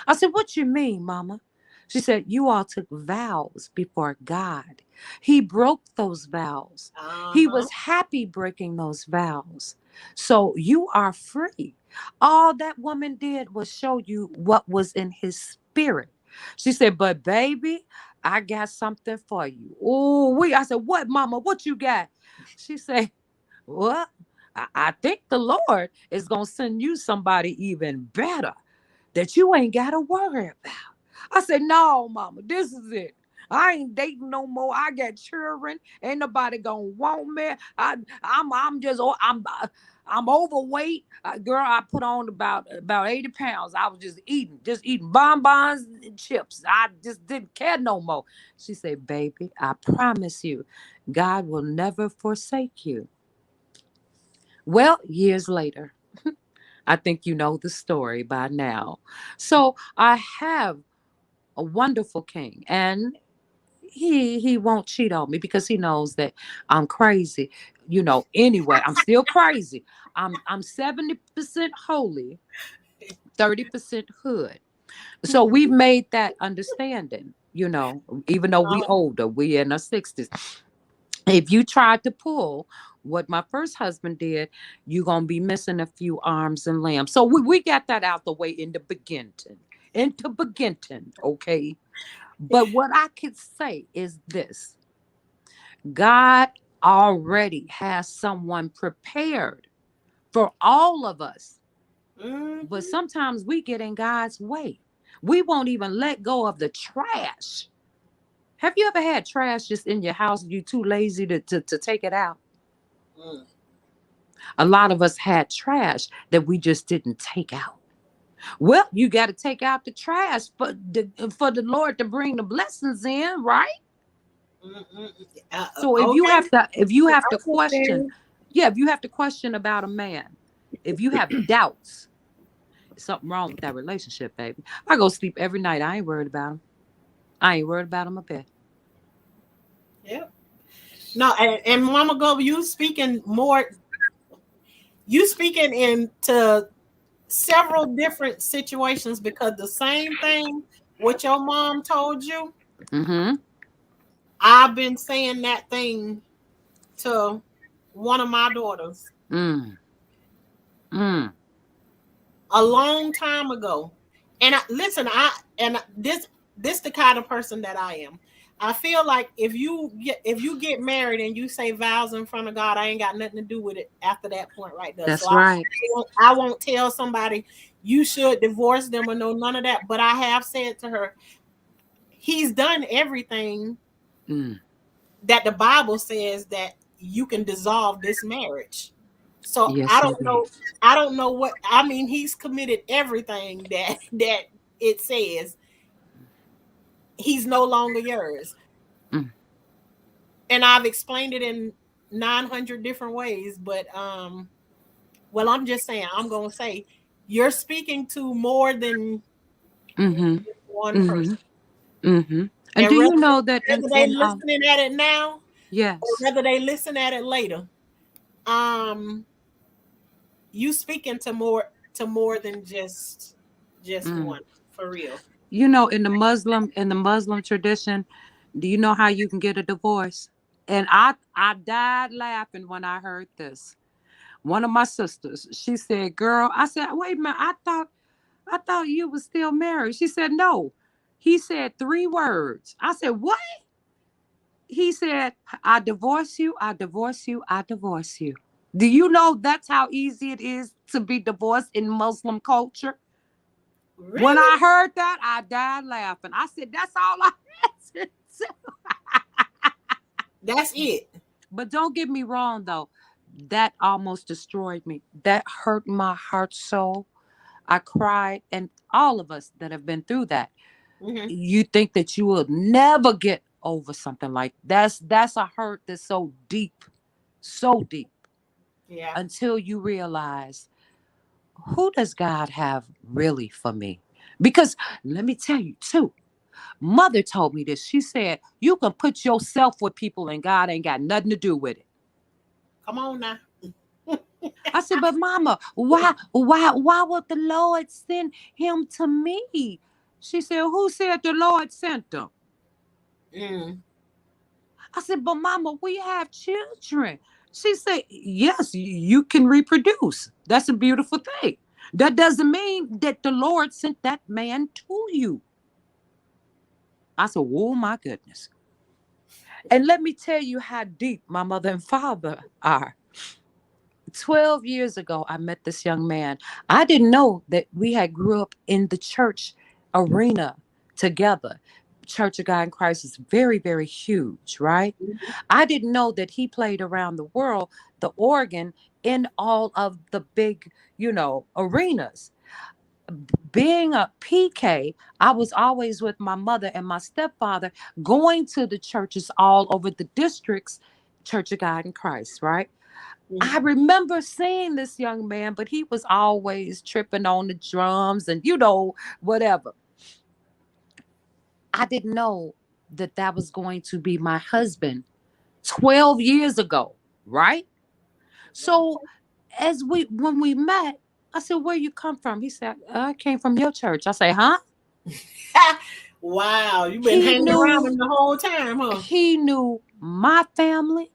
I said, what you mean, mama? She said, you all took vows before God. He broke those vows. He Uh-huh. was happy breaking those vows. So you are free. All that woman did was show you what was in his spirit. She said, but baby, I got something for you. Oh, I said, what, mama? What you got? She said, what? I think the Lord is going to send you somebody even better that you ain't got to worry about. I said, no, mama, this is it. I ain't dating no more. I got children. Ain't nobody gonna want me. I'm overweight. Girl, I put on about 80 pounds. I was just eating bonbons and chips. I just didn't care no more. She said, baby, I promise you, God will never forsake you. Well, years later, I think you know the story by now. So I have a wonderful king, and he won't cheat on me because he knows that I'm crazy. Anyway, I'm still crazy. I'm 70% holy, 30% hood. So we've made that understanding, even though we older, we in our 60s. If you tried to pull what my first husband did, you're going to be missing a few arms and limbs. So we got that out the way in the beginning. Okay? But what I could say is this. God already has someone prepared for all of us. Mm-hmm. But sometimes we get in God's way. We won't even let go of the trash. Have you ever had trash just in your house and you're too lazy to take it out? Mm. A lot of us had trash that we just didn't take out. Well, you got to take out the trash for the Lord to bring the blessings in, right? So if you have to question, if you have to question about a man, if you have doubts, something wrong with that relationship, baby. I go sleep every night. I ain't worried about him. I ain't worried about him a bit. Yep. No, and Mama Go, you speaking into several different situations because the same thing what your mom told you, Mm-hmm. I've been saying that thing to one of my daughters a long time ago. And this the kind of person that I am. I feel like if you get married and you say vows in front of God, I ain't got nothing to do with it after that point right there. That's So right. I won't tell somebody you should divorce them or no none of that. But I have said to her, he's done everything that the Bible says that you can dissolve this marriage. So Yes, I don't know. indeed. I don't know what I mean. He's committed everything that it says. He's no longer yours. And I've explained it in 900 different ways, but well, I'm just saying, I'm going to say you're speaking to more than one person. And And do you know that whether they listening at it now or yes. whether they listen at it later, you speaking to more than just one, for real. In the Muslim tradition, do you know how you can get a divorce? And I died laughing when I heard this. One of my sisters, she said, girl, I said, wait a minute, I thought you were still married. She said, no. He said 3 words. I said, what? he said, I divorce you, I divorce you, I divorce you. Do you know that's how easy it is to be divorced in Muslim culture? Really? When I heard that, I died laughing. I said, that's all I had to do. That's it. But don't get me wrong, though. That almost destroyed me. That hurt my heart so. I cried. And all of us that have been through that, you think that you will never get over something like that's a hurt that's so deep. Yeah. Until you realize, who does God have really for me? Because let me tell you too, Mother told me this. She said, you can put yourself with people and God ain't got nothing to do with it. Come on now. I said, but Mama, why would the Lord send him to me? She said, who said the Lord sent him? I said, but Mama, we have children. She said, yes, you can reproduce. That's a beautiful thing. That doesn't mean that the Lord sent that man to you. I said, oh my goodness. And let me tell you how deep my mother and father are. 12 years ago, I met this young man. I didn't know that we had grew up in the church arena together. Church of God in Christ is very, very huge, right? I didn't know that he played around the world, the organ in all of the big, arenas. Being a PK, I was always with my mother and my stepfather going to the churches all over the districts, Church of God in Christ, right? I remember seeing this young man, but he was always tripping on the drums and, whatever. I didn't know that was going to be my husband 12 years ago, right? So when we met, I said, where you come from? He said, I came from your church. I say, huh? Wow, you've been hanging around him the whole time, huh? He knew my family.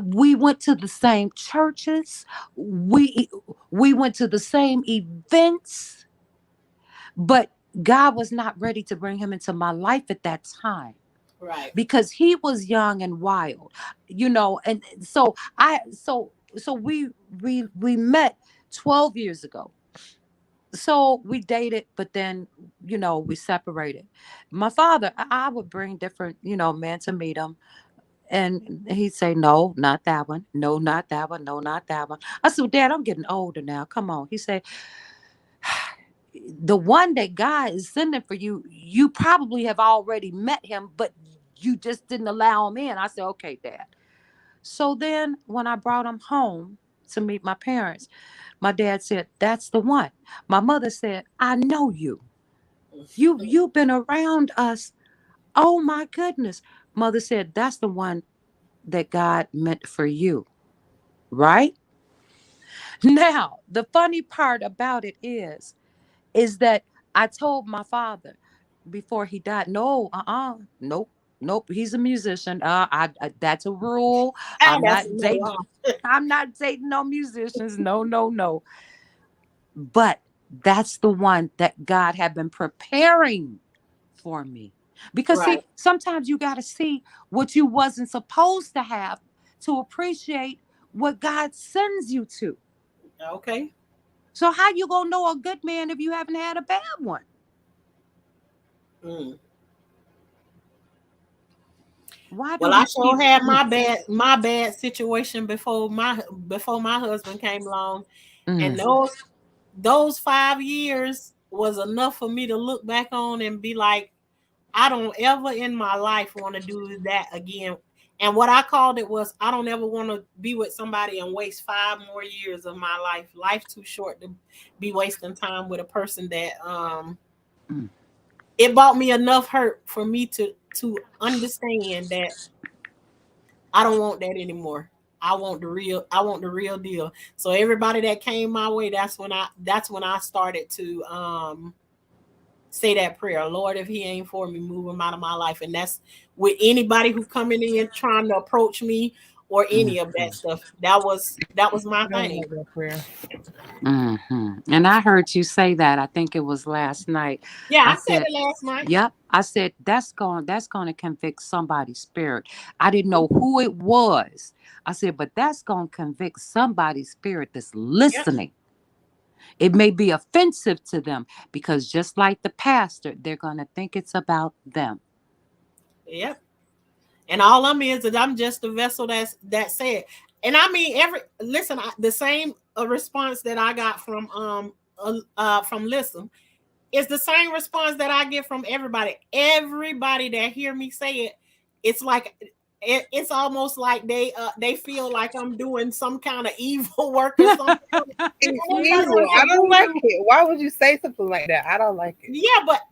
We went to the same churches. We went to the same events. But God was not ready to bring him into my life at that time. Right. Because he was young and wild, and so we met 12 years ago. So we dated, but then, we separated. My father, I would bring different, men to meet him. And he'd say, no, not that one. No, not that one. No, not that one. I said, Dad, I'm getting older now. Come on. He said, the one that God is sending for you, you probably have already met him, but you just didn't allow him in. I said, okay, Dad. So then when I brought him home to meet my parents, my dad said, that's the one. My mother said, I know you. You've been around us. Oh my goodness. Mother said, that's the one that God meant for you. Right? Now, the funny part about it is that I told my father before he died, nope, he's a musician. That's a rule. I'm not dating no musicians. No. But that's the one that God had been preparing for me. Because see, sometimes you got to see what you wasn't supposed to have to appreciate what God sends you to. Okay. So how you gonna know a good man if you haven't had a bad one? Well, I sure had my bad situation before my husband came along, and those 5 years was enough for me to look back on and be like, I don't ever in my life want to do that again. And what I called it was, I don't ever want to be with somebody and waste 5 more years of my life. Life's too short to be wasting time with a person that it brought me enough hurt for me to understand that I don't want that anymore. I want the real deal. So everybody that came my way, that's when I started to say that prayer. Lord, if he ain't for me, move him out of my life. And that's with anybody who coming in trying to approach me or any of that stuff. That was my I don't thing. like that prayer. And I heard you say that. I think it was last night. Yeah, I I said said, it last night. "Yep." I said that's going to convict somebody's spirit. I didn't know who it was. I said, but that's going to convict somebody's spirit that's Yep. listening. It may be offensive to them because just like the pastor, they're going to think it's about them. Yep. And all I'm is that I'm just a vessel that said. And I mean, the same response that I got from listen is the same response that I get from everybody. Everybody that hear me say it, it's like it's almost like they feel like I'm doing some kind of evil work or something. Excuse me, I don't like it. Why would you say something like that? I don't like it. Yeah, but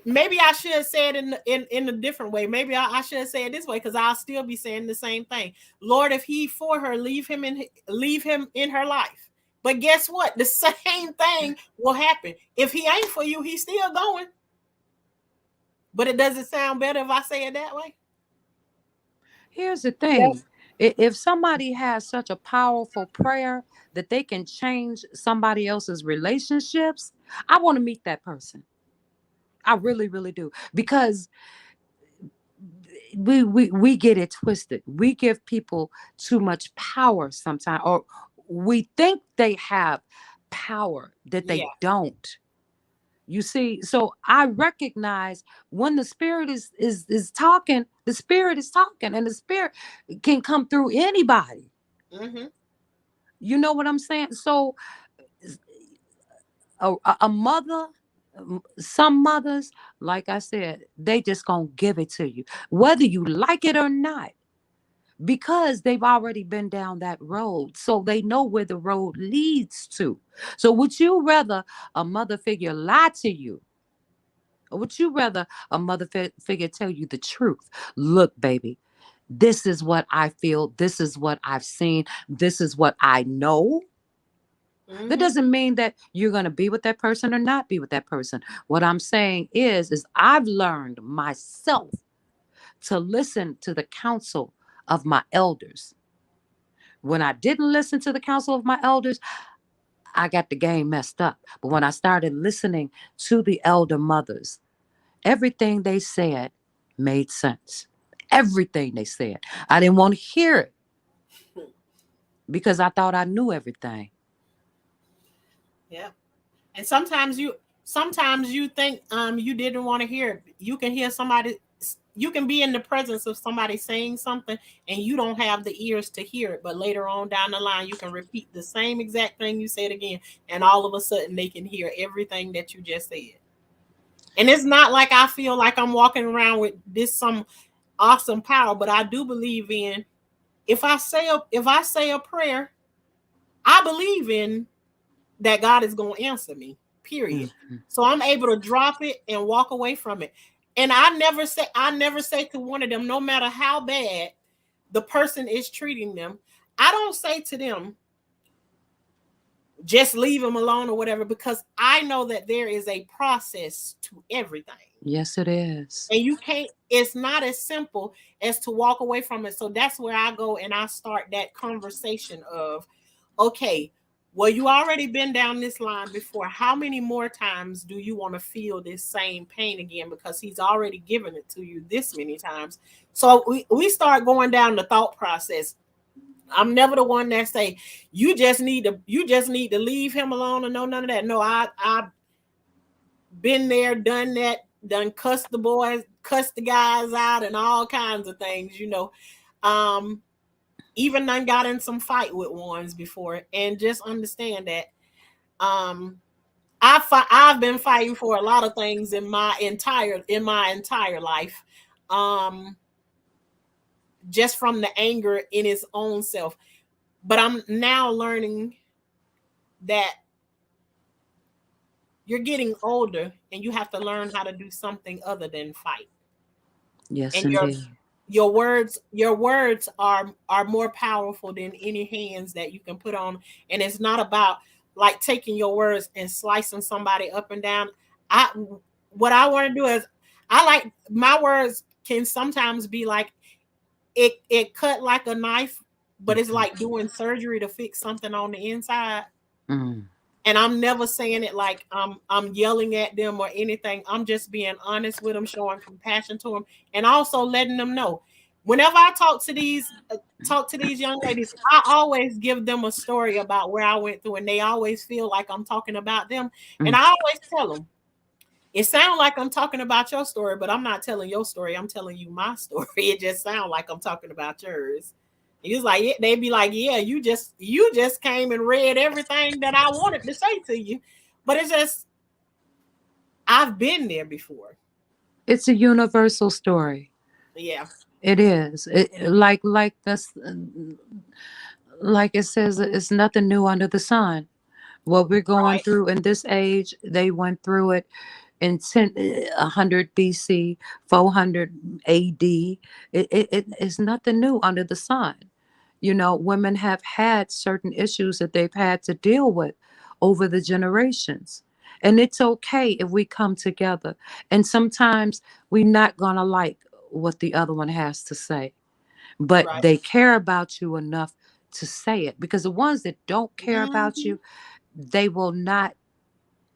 maybe I should say it in a different way. Maybe I should say it this way, because I'll still be saying the same thing. Lord, if he for her, leave him in her life. But guess what? The same thing will happen. If he ain't for you, he's still going. But it doesn't sound better if I say it that way. Here's the thing. If somebody has such a powerful prayer that they can change somebody else's relationships, I want to meet that person. I really, really do. Because we get it twisted. We give people too much power sometimes, or we think they have power that they don't. You see, so I recognize when the spirit is talking, the spirit is talking, and the spirit can come through anybody. Mm-hmm. You know what I'm saying? So a mother, some mothers, like I said, they just gonna give it to you, whether you like it or not, because they've already been down that road. So they know where the road leads to. So would you rather a mother figure lie to you? Or would you rather a mother figure tell you the truth? Look, baby, this is what I feel. This is what I've seen. This is what I know. Mm-hmm. That doesn't mean that you're going to be with that person or not be with that person. What I'm saying is I've learned myself to listen to the counsel of my elders. When I didn't listen to the counsel of my elders, I got the game messed up. But when I started listening to the elder mothers, everything they said made sense. Everything they said. I didn't want to hear it because I thought I knew everything. Yeah. And sometimes you think you didn't want to hear it. You can hear somebody, you can be in the presence of somebody saying something and you don't have the ears to hear it, but later on down the line you can repeat the same exact thing you said again, and all of a sudden they can hear everything that you just said. And it's not like I feel like I'm walking around with some awesome power, but I do believe in, if I say a prayer, I believe in that God is going to answer me, period. Mm-hmm. So I'm able to drop it and walk away from it. And I never say to one of them, no matter how bad the person is treating them, I don't say to them, just leave them alone or whatever, because I know that there is a process to everything. Yes, it is. And it's not as simple as to walk away from it. So that's where I go and I start that conversation of, okay, well, you already been down this line before. How many more times do you want to feel this same pain again? Because he's already given it to you this many times. So we start going down the thought process. I'm never the one that say you just need to leave him alone, or no, none of that. No, I've been there, done that, done cussed the boys, cussed the guys out, and all kinds of things, you know. Even done got in some fight with ones before, and just understand that I've been fighting for a lot of things in my entire life, just from the anger in its own self. But I'm now learning that you're getting older and you have to learn how to do something other than fight. Yes, and indeed. Your words are more powerful than any hands that you can put on. And it's not about like taking your words and slicing somebody up and down. What I want to do is, I like my words can sometimes be like, it cut like a knife, but it's like doing surgery to fix something on the inside. Mm. And I'm never saying it like I'm yelling at them or anything. I'm just being honest with them, showing compassion to them, and also letting them know. Whenever I talk to these young ladies, I always give them a story about where I went through, and they always feel like I'm talking about them. And I always tell them, it sounds like I'm talking about your story, but I'm not telling your story. I'm telling you my story. It just sounds like I'm talking about yours. He's like, they'd be like, yeah, you just came and read everything that I wanted to say to you. But it's just, I've been there before. It's a universal story. Yeah. It is. Like this, like it says, it's nothing new under the sun. What we're going through in this age, they went through it in 100 BC, 400 AD. It is nothing new under the sun. You know, women have had certain issues that they've had to deal with over the generations. And it's okay if we come together. And sometimes we're not going to like what the other one has to say, but they care about you enough to say it. Because the ones that don't care about you, they will not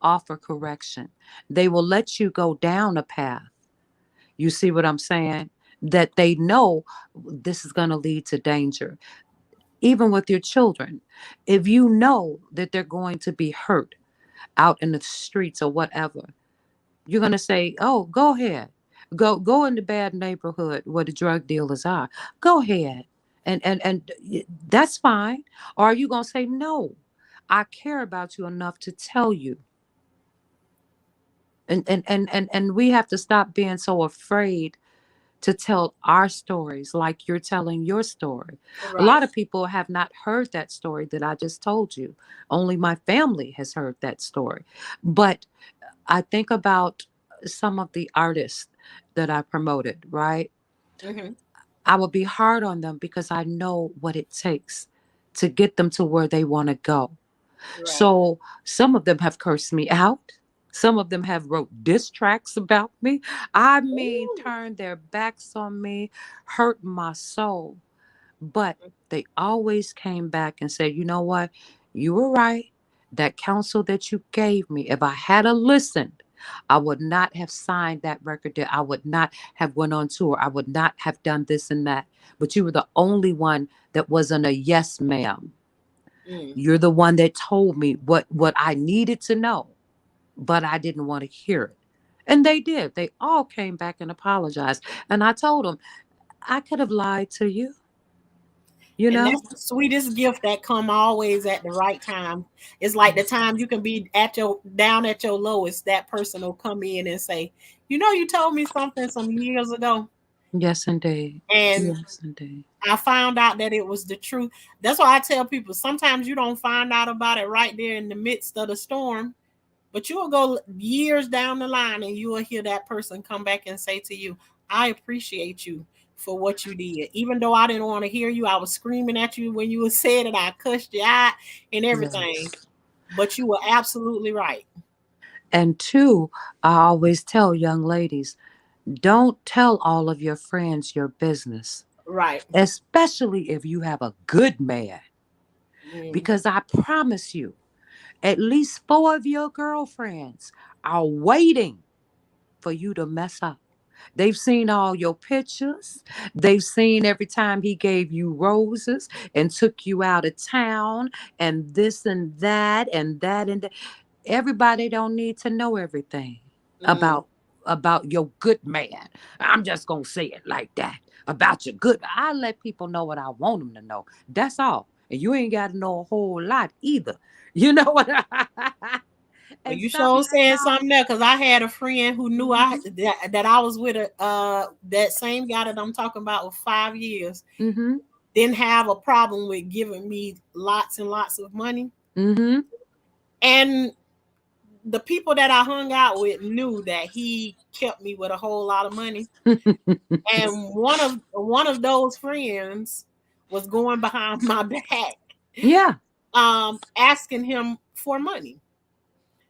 offer correction. They will let you go down a path. You see what I'm saying? That they know this is going to lead to danger. Even with your children, if you know that they're going to be hurt out in the streets or whatever, you're going to say, oh, go ahead. Go in the bad neighborhood where the drug dealers are. Go ahead. And that's fine. Or are you going to say, no, I care about you enough to tell you. And we have to stop being so afraid to tell our stories like you're telling your story. A lot of people have not heard that story that I just told you. Only my family has heard that story. But I think about some of the artists that I promoted, right? I would be hard on them because I know what it takes to get them to where they want to go. So some of them have cursed me out. Some of them have wrote diss tracks about me. I mean, turned their backs on me, hurt my soul. But they always came back and said, you know what? You were right. That counsel that you gave me, if I had listened, I would not have signed that record deal. I would not have went on tour. I would not have done this and that. But you were the only one that wasn't a yes, ma'am. You're the one that told me what I needed to know, but I didn't want to hear it. And they did. They all came back and apologized. And I told them, I could have lied to you. You know? And that's the sweetest gift that come always at the right time. It's like the time you can be down at your lowest, that person will come in and say, you know, you told me something some years ago. Yes, indeed. And yes, indeed. I found out that it was the truth. That's why I tell people, sometimes you don't find out about it right there in the midst of the storm, but you will go years down the line and you will hear that person come back and say to you, I appreciate you for what you did. Even though I didn't want to hear you, I was screaming at you when you were saying it, I cussed you out and everything. Yes. But you were absolutely right. And two, I always tell young ladies, don't tell all of your friends your business. Right. Especially if you have a good man. Because I promise you, at least 4 of your girlfriends are waiting for you to mess up. They've seen all your pictures. They've seen every time he gave you roses and took you out of town and this and that and that and that. Everybody don't need to know everything about your good man. I'm just going to say it like that. About your good. I let people know what I want them to know. That's all. And you ain't got to know a whole lot either. You know what? Well, you sure saying something there, because I had a friend who knew that I was with that same guy that I'm talking about for 5 years. Didn't have a problem with giving me lots and lots of money. And the people that I hung out with knew that he kept me with a whole lot of money. And one of those friends was going behind my back. Yeah. Asking him for money.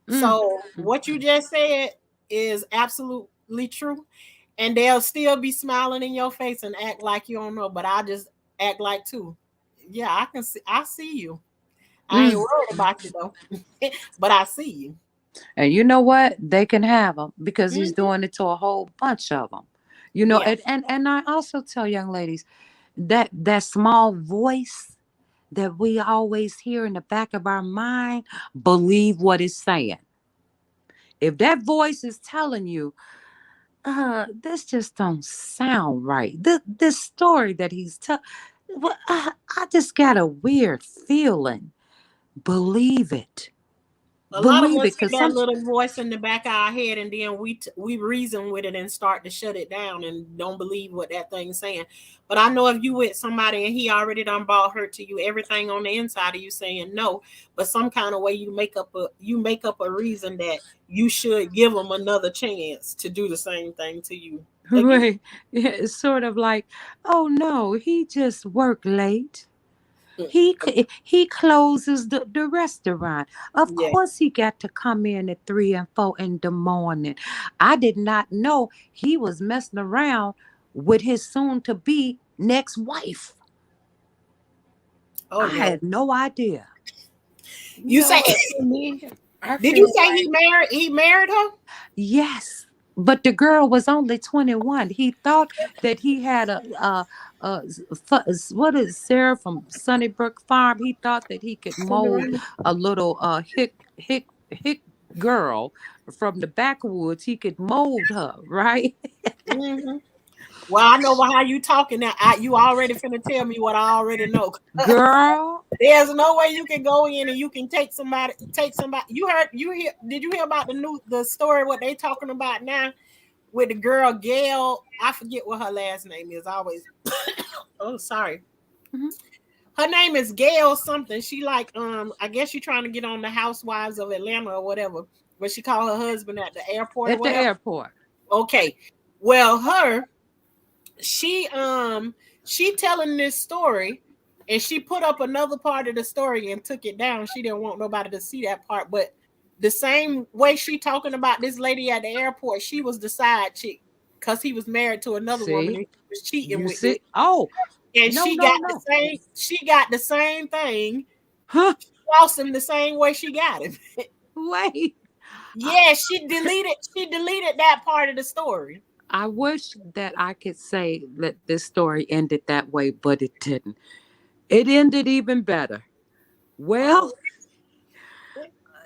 So what you just said is absolutely true. and they'll still be smiling in your face and act like you don't know. But I just act like too. Yeah, I see you. I ain't worried about you though, but I see you. And you know what? They can have him because he's Mm-hmm. doing it to a whole bunch of them. You know, Yeah. and I also tell young ladies that small voice that we always hear in the back of our mind, believe what it's saying. If that voice is telling you, this just don't sound right. This story that he's telling, well, I just got a weird feeling. Believe it. A lot of Believe us it, hear because that some. little voice in the back of our head, and then we reason with it and start to shut it down and don't believe what that thing's saying. But I know if you with somebody and he already done brought hurt to you, everything on the inside of you saying no, but some kind of way you make up a reason that you should give them another chance to do the same thing to you again. Right. Yeah, it's sort of like, oh no, he just worked late. He closes the restaurant. Of Yeah. course he got to come in at 3 and 4 in the morning. I did not know he was messing around with his soon to be next wife. Oh I no. had no idea. You You know say what? For me, I did you feel say like he married her? Yes. But the girl was only 21. He thought that he had a what is Sarah from Sunnybrook Farm? He thought that he could mold Cinderella. a little hick girl from the backwoods. He could mold her, right? Mm-hmm. Well, I know how you talking now. You already finna tell me what I already know. Girl, There's no way you can go in and you can take somebody. Did you hear about the story what they talking about now with the girl Gail? I forget what her last name is. I always oh sorry. mhm, Her name is Gail something. She like I guess she's trying to get on the Housewives of Atlanta or whatever. But she called her husband at the airport or at the whatever. airport. Okay. Well, she she telling this story and she put up another part of the story and took it down. She didn't want nobody to see that part, but the same way she talking about this lady at the airport, she was the side chick because he was married to another woman See? and he was cheating You with this, see? Oh, and no, no, no. she got the same thing. Huh? Lost him the same way she got him. Wait. Yeah, she deleted that part of the story. I wish that I could say that this story ended that way, but it didn't. It ended even better. Oh, Well,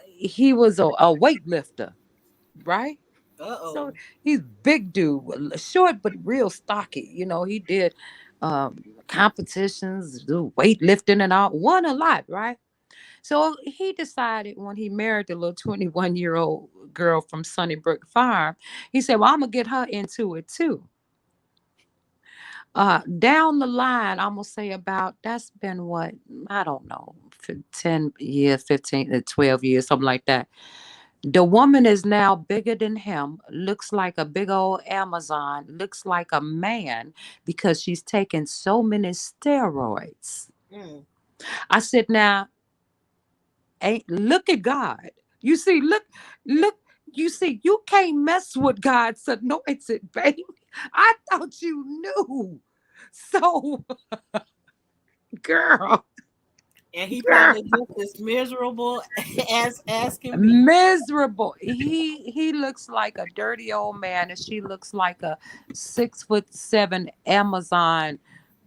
he was a weightlifter, right? So uh-oh. he's big dude, short but real stocky. You know, he did competitions, do weightlifting and all, won a lot, right? So he decided when he married the little 21-year-old girl from Sunnybrook Farm, he said, well, I'm going to get her into it too. Down the line, I'm gonna say about that's been what I don't know, for 10 years, 15 to 12 years, something like that. The woman is now bigger than him, looks like a big old Amazon, looks like a man because she's taken so many steroids. Mm. I said, now, ain't look at God. You see, look, you see, you can't mess with God's anointed, baby. I thought you knew. So, girl, And he girl, probably just as miserable as can be. miserable. He looks like a dirty old man, and she looks like a 6'7" Amazon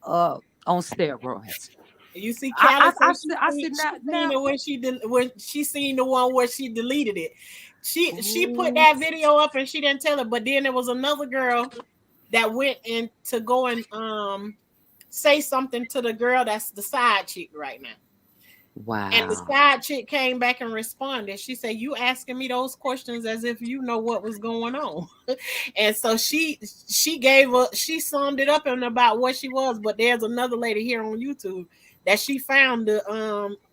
on steroids. You see, I Callie I, said I, said, I said she now, seen now it when she seen the one where she deleted it. She put ooh, that video up and she didn't tell it, but then there was another girl that went in to go and say something to the girl that's the side chick right now. And the wow, side chick came back and responded. She said, "You asking me those questions as if you know what was going on." And so she summed it up in about what she was. But there's another lady here on YouTube that she found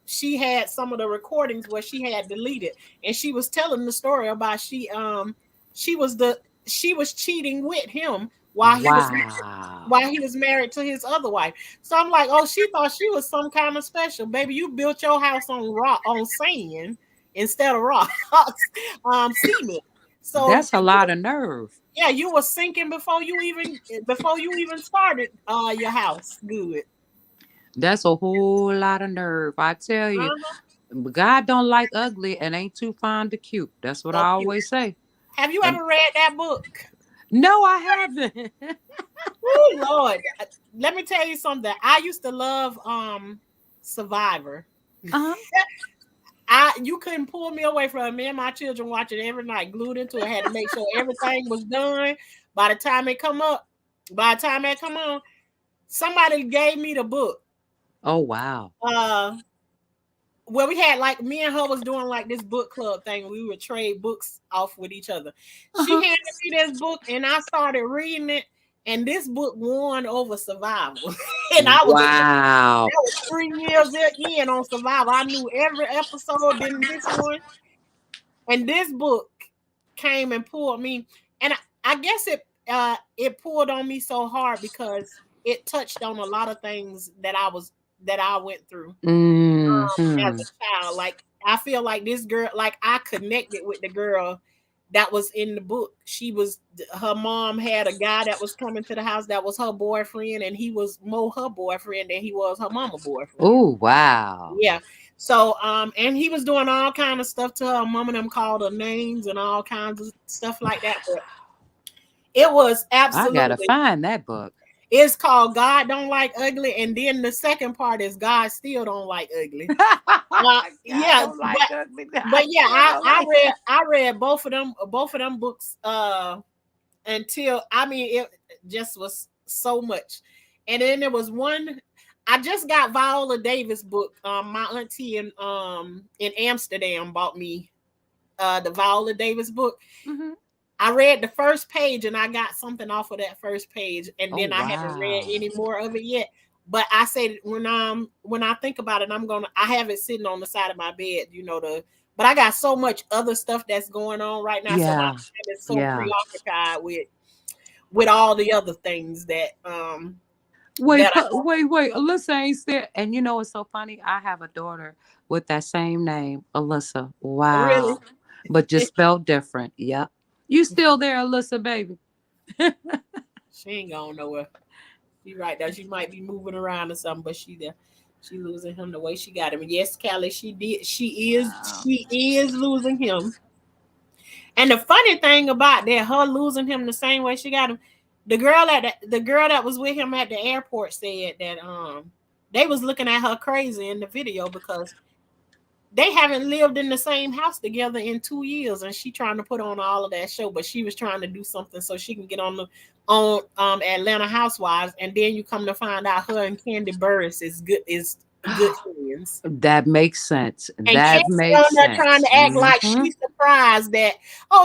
she had some of the recordings where she had deleted, and she was telling the story about she was she was cheating with him wow. while he was married to his other wife. So I'm like, oh, she thought she was some kind of special. Baby, you built your house on sand instead of rocks, cement. So That's a lot of nerve. yeah, you were sinking before you even started your house. Good. That's a whole lot of nerve. I tell you, Uh-huh. God don't like ugly and ain't too fond of cute. That's what I Of you. always say. Have you And ever read that book? no, I haven't. Oh Lord. Let me tell you something. I used to love Survivor. Uh-huh. You couldn't pull me away from it. Me and my children watch it every night, glued into it. Had to make sure everything was done. By the time it come on, somebody gave me the book. Oh wow. Well, we had like me and her was doing like this book club thing. We would trade books off with each other. She Uh-huh. handed me this book and I started reading it. And this book won over Survival. And I Wow. was 3 years in on Survival. I knew every episode, didn't miss one. And this book came and pulled me. And I guess it pulled on me so hard because it touched on a lot of things that I went through as Mm-hmm. a child. Like I feel like this girl, like I connected with the girl that was in the book. Her mom had a guy that was coming to the house that was her boyfriend, and he was more her boyfriend than he was her mama boyfriend. Oh wow. Yeah. So and he was doing all kind of stuff to her. Mom and them called her names and all kinds of stuff like that. But it was I gotta absolutely. find that book. It's called God Don't Like Ugly, and then the second part is God Still Don't Like Ugly. Yeah, but yeah, I read both of them books until it just was so much. And then there was one. I just got Viola Davis book. My auntie in Amsterdam bought me the Viola Davis book. Mm-hmm. I read the first page and I got something off of that first page, and then I haven't read Wow. any more of it yet. But I said when I think about it, I have it sitting on the side of my bed, but I got so much other stuff that's going on right now. So my Yeah. mind is so Yeah. preoccupied with all the other things that Wait, that I wait. Alyssa ain't still. And you know it's so funny? I have a daughter with that same name, Alyssa. really. Wow. But just spelled different. Yep. You still there, Alyssa, baby? She ain't going nowhere. She right there. She might be moving around or something, but she there. She losing him the way she got him. Yes, Callie, she did. She is losing him. And the funny thing about that, her losing him the same way she got him, the girl that was with him at the airport said that they was looking at her crazy in the video because they haven't lived in the same house together in 2 years, and she trying to put on all of that show, but she was trying to do something so she can get on Atlanta Housewives, and then you come to find out her and Candy Burris is good friends. That makes sense. And That Candy makes on there sense. trying to act like Mhm. she's surprised that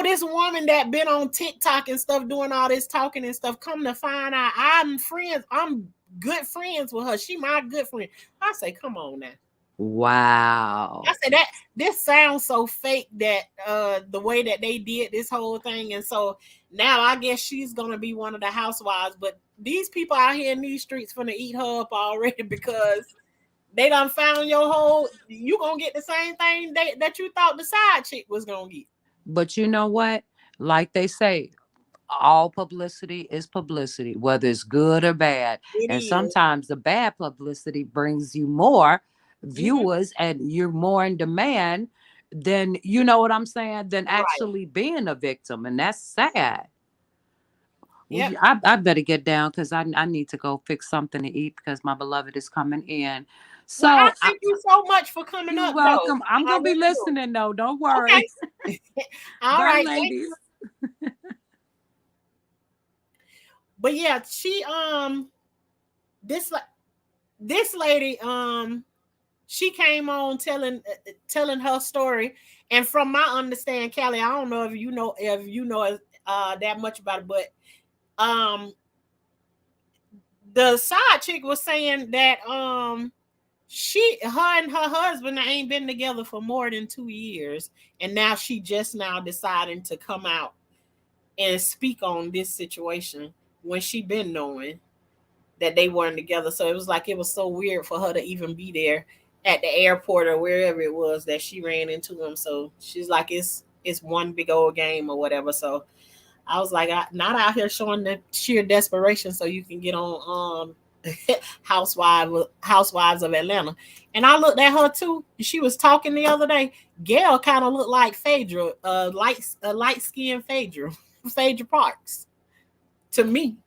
this woman that been on TikTok and stuff doing all this talking and stuff, come to find out I'm good friends with her. She my good friend. I say, come on now. Wow. I said that this sounds so fake that the way that they did this whole thing, and so now I guess she's gonna be one of the housewives. But these people out here in these streets gonna eat her up already because they done found you gonna get the same thing that you thought the side chick was gonna get. But you know what? Like they say, all publicity is publicity, whether it's good or bad. It And is. sometimes the bad publicity brings you more Mm-hmm. viewers and you're more in demand than, you know what I'm saying, than Right. actually being a victim. And that's sad. Yep. I better get down because I need to go fix something to eat because my beloved is coming in. So Well, I thank you so much for coming you're up. welcome. Though. I'm I gonna be really do. listening though. Don't worry. Okay. All Bye, right, ladies. but yeah, she this lady she came on telling her story, and from my understanding, Callie, I don't know if you know that much about it, but the side chick was saying that her and her husband ain't been together for more than 2 years, and now she just now deciding to come out and speak on this situation when she been knowing that they weren't together. So it was so weird for her to even be there at the airport or wherever it was that she ran into him. So she's like, it's it's one big old game or whatever. So I was like, not out here showing the sheer desperation so you can get on Housewives of Atlanta. And I looked at her too. She was talking the other day. Gail kind of looked like Phaedra, light skinned Phaedra, Phaedra Parks. To me,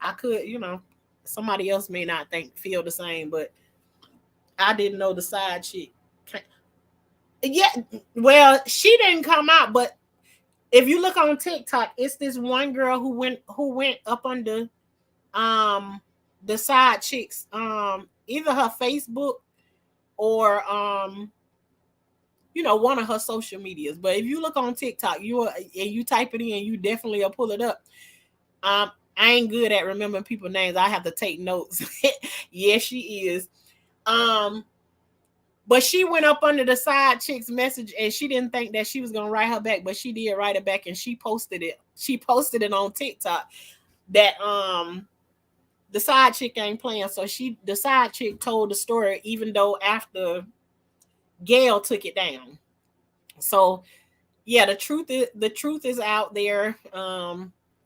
I could, somebody else may not feel the same, but I didn't know the side chick. Yeah, well, she didn't come out, but if you look on TikTok, it's this one girl who went up under the side chicks, either her Facebook or one of her social medias. But if you look on TikTok, you type it in, you definitely will pull it up. I ain't good at remembering people's names. I have to take notes. Yes, she is. But she went up under the side chick's message, and she didn't think that she was gonna write her back, but she did write it back, and she posted it. She posted it on TikTok that the side chick ain't playing. So the side chick told the story, even though after Gail took it down. So yeah, the truth is out there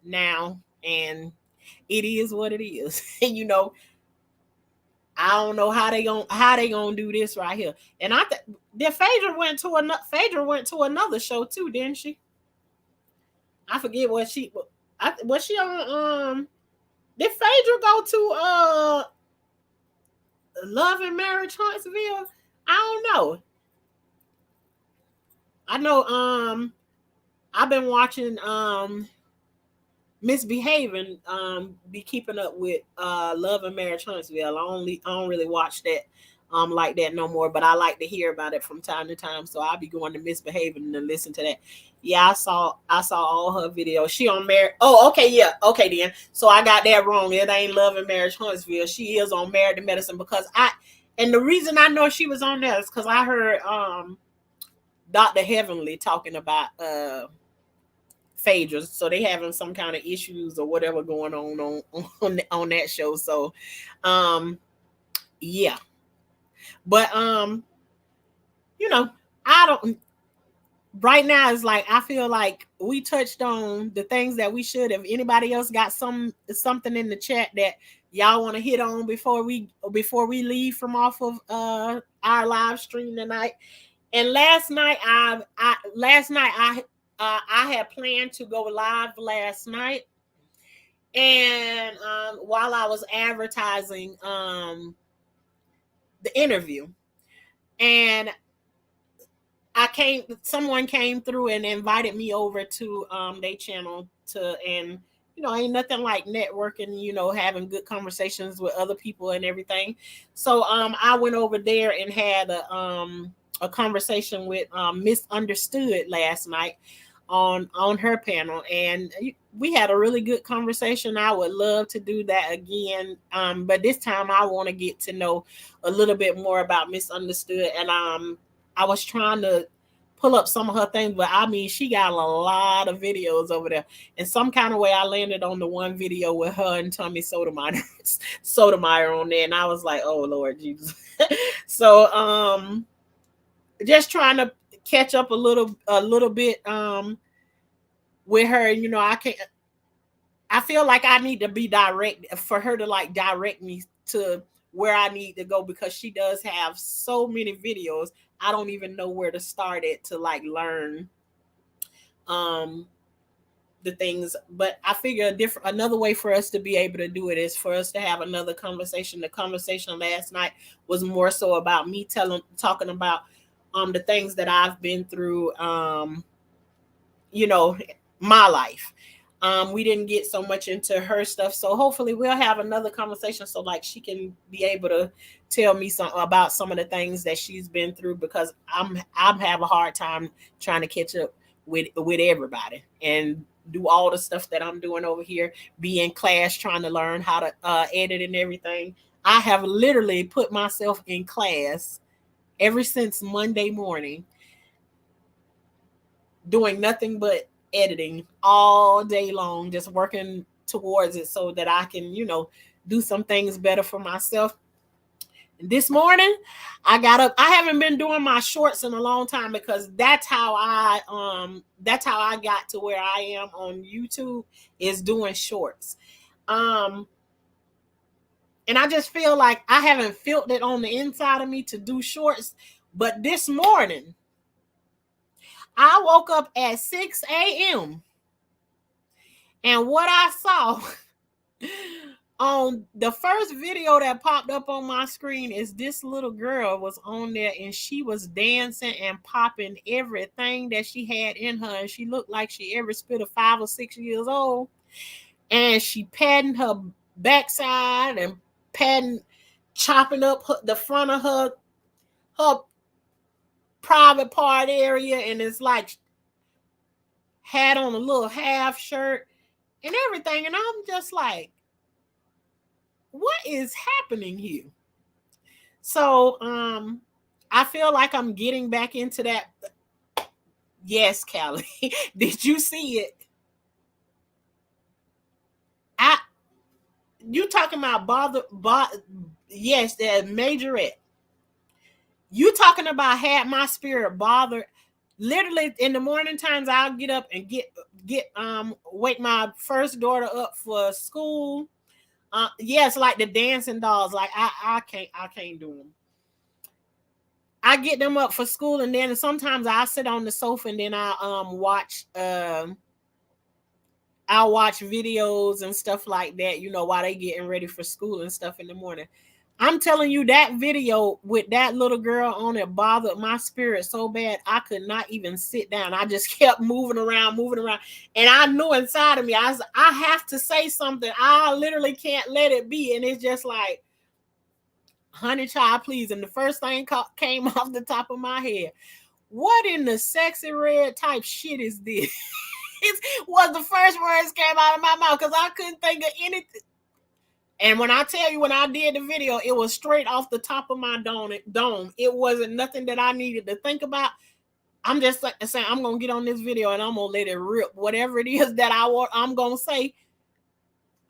now, and it is what it is. I don't know how they gonna do this right here. And Phaedra went to another show too, didn't she? I forget what she was she on. Did Phaedra go to Love and Marriage Huntsville? I don't know. I know I've been watching Misbehaving, be keeping up with Love and Marriage Huntsville. I don't really watch that like that no more, but I like to hear about it from time to time. So I'll be going to Misbehaving to listen to that. Yeah, I saw all her videos. She on Married. Oh, okay, yeah, okay then. So I got that wrong. It ain't Love and Marriage Huntsville. She is on Married to Medicine, because and the reason I know she was on there is because I heard Dr. Heavenly talking about Phaedra, so they having some kind of issues or whatever going on that show. So yeah, but I don't, right now it's like I feel like we touched on the things that we should. If anybody else got something in the chat that y'all want to hit on before we leave from off of our live stream tonight. And last night I had planned to go live last night, and while I was advertising the interview, and someone came through and invited me over to their channel and ain't nothing like networking, having good conversations with other people and everything. So I went over there and had a conversation with Misunderstood last night on her panel, and we had a really good conversation. I would love to do that again, but this time I want to get to know a little bit more about Misunderstood. And I was trying to pull up some of her things, but I mean, she got a lot of videos over there. And some kind of way I landed on the one video with her and Tommy Sotomayor on there, and I was like, oh Lord Jesus. So just trying to catch up a little bit with her. I feel like I need to be direct for her to like direct me to where I need to go, because she does have so many videos. I don't even know where to start it to like learn the things. But I figure another way for us to be able to do it is for us to have another conversation. The conversation last night was more so about me talking about the things that I've been through, my life. We didn't get so much into her stuff, so hopefully we'll have another conversation so like she can be able to tell me about some of the things that she's been through, because I'm having a hard time trying to catch up with everybody and do all the stuff that I'm doing over here, be in class trying to learn how to edit and everything. I have literally put myself in class ever since Monday morning, doing nothing but editing all day long, just working towards it so that I can, do some things better for myself. This morning, I got up. I haven't been doing my shorts in a long time because that's how I got to where I am on YouTube, is doing shorts. And I just feel like I haven't felt it on the inside of me to do shorts. But this morning, I woke up at 6 a.m. and what I saw on the first video that popped up on my screen is this little girl was on there and she was dancing and popping everything that she had in her. And she looked like she every spit of 5 or 6 years old. And she patting her backside and chopping up the front of her private part area. And it's like had on a little half shirt and everything. And I'm just like, what is happening here? So I feel like I'm getting back into that. Yes, Callie. Did you see it? You talking about yes, that majorette. You talking about had my spirit bothered. Literally in the morning times, I'll get up and wake my first daughter up for school. Yes, like the dancing dolls. Like I can't do them. I get them up for school, and then sometimes I sit on the sofa and then I'll watch videos and stuff like that, you know, while they getting ready for school and stuff in the morning. I'm telling you, that video with that little girl on it bothered my spirit so bad I could not even sit down. I just kept moving around. And I knew inside of me, I have to say something. I literally can't let it be. And it's just like, honey child, please. And the first thing came off the top of my head. What in the sexy red type shit is this? Was the first words came out of my mouth because I couldn't think of anything. And when I tell you, when I did the video, it was straight off the top of my dome. It wasn't nothing that I needed to think about. I'm just saying, I'm going to get on this video and I'm going to let it rip. Whatever it is that I'm going to say.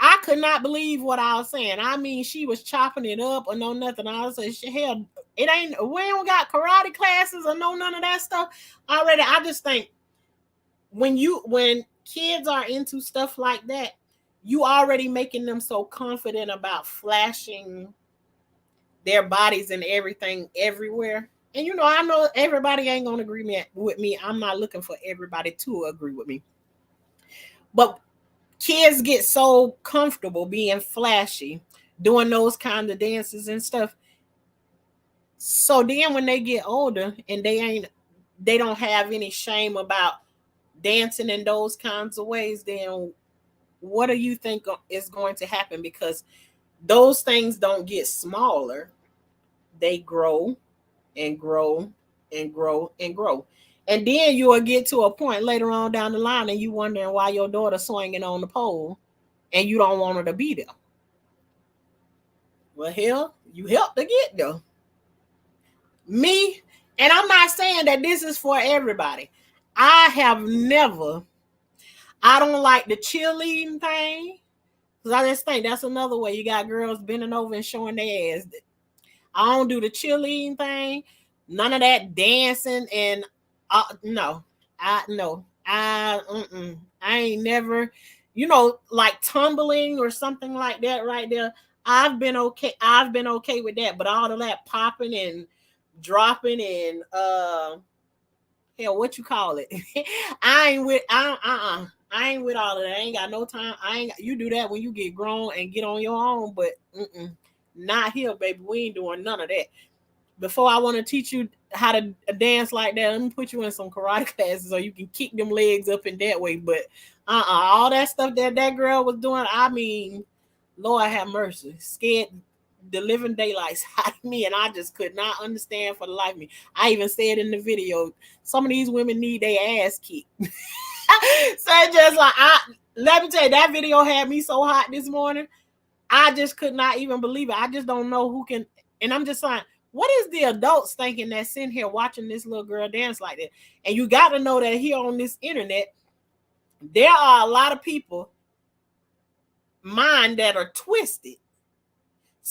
I could not believe what I was saying. I mean, she was chopping it up or no nothing. I was like, hell, we don't got karate classes or no none of that stuff already. I just think when kids are into stuff like that, you already making them so confident about flashing their bodies and everything everywhere. And, you know, I know everybody ain't going to agree with me. I'm not looking for everybody to agree with me. But kids get so comfortable being flashy, doing those kinds of dances and stuff. So then when they get older and they don't have any shame about dancing in those kinds of ways, then what do you think is going to happen? Because those things don't get smaller. They grow and grow and grow and grow. And then you will get to a point later on down the line and you wondering why your daughter's swinging on the pole and you don't want her to be there. Well, hell, you helped to get there. Me, and I'm not saying that this is for everybody. I don't like the cheerleading thing. Because I just think that's another way you got girls bending over and showing their ass. I don't do the cheerleading thing. None of that dancing and no. I ain't never, you know, like tumbling or something like that right there. I've been okay with that, but all of that popping and dropping and hell, what you call it? I ain't with all of that. I ain't got no time. You do that when you get grown and get on your own, but not here, baby. We ain't doing none of that. Before I want to teach you how to dance like that, let me put you in some karate classes so you can kick them legs up in that way. But all that stuff that girl was doing, I mean, Lord have mercy, scared the living daylights out of me, and I just could not understand for the life of me. I even said in the video, some of these women need their ass kicked. So just like, let me tell you, that video had me so hot this morning. I just could not even believe it. I just don't know who can. And I'm just like, what is the adults thinking that's in here watching this little girl dance like that? And you got to know that here on this internet, there are a lot of people mind that are twisted.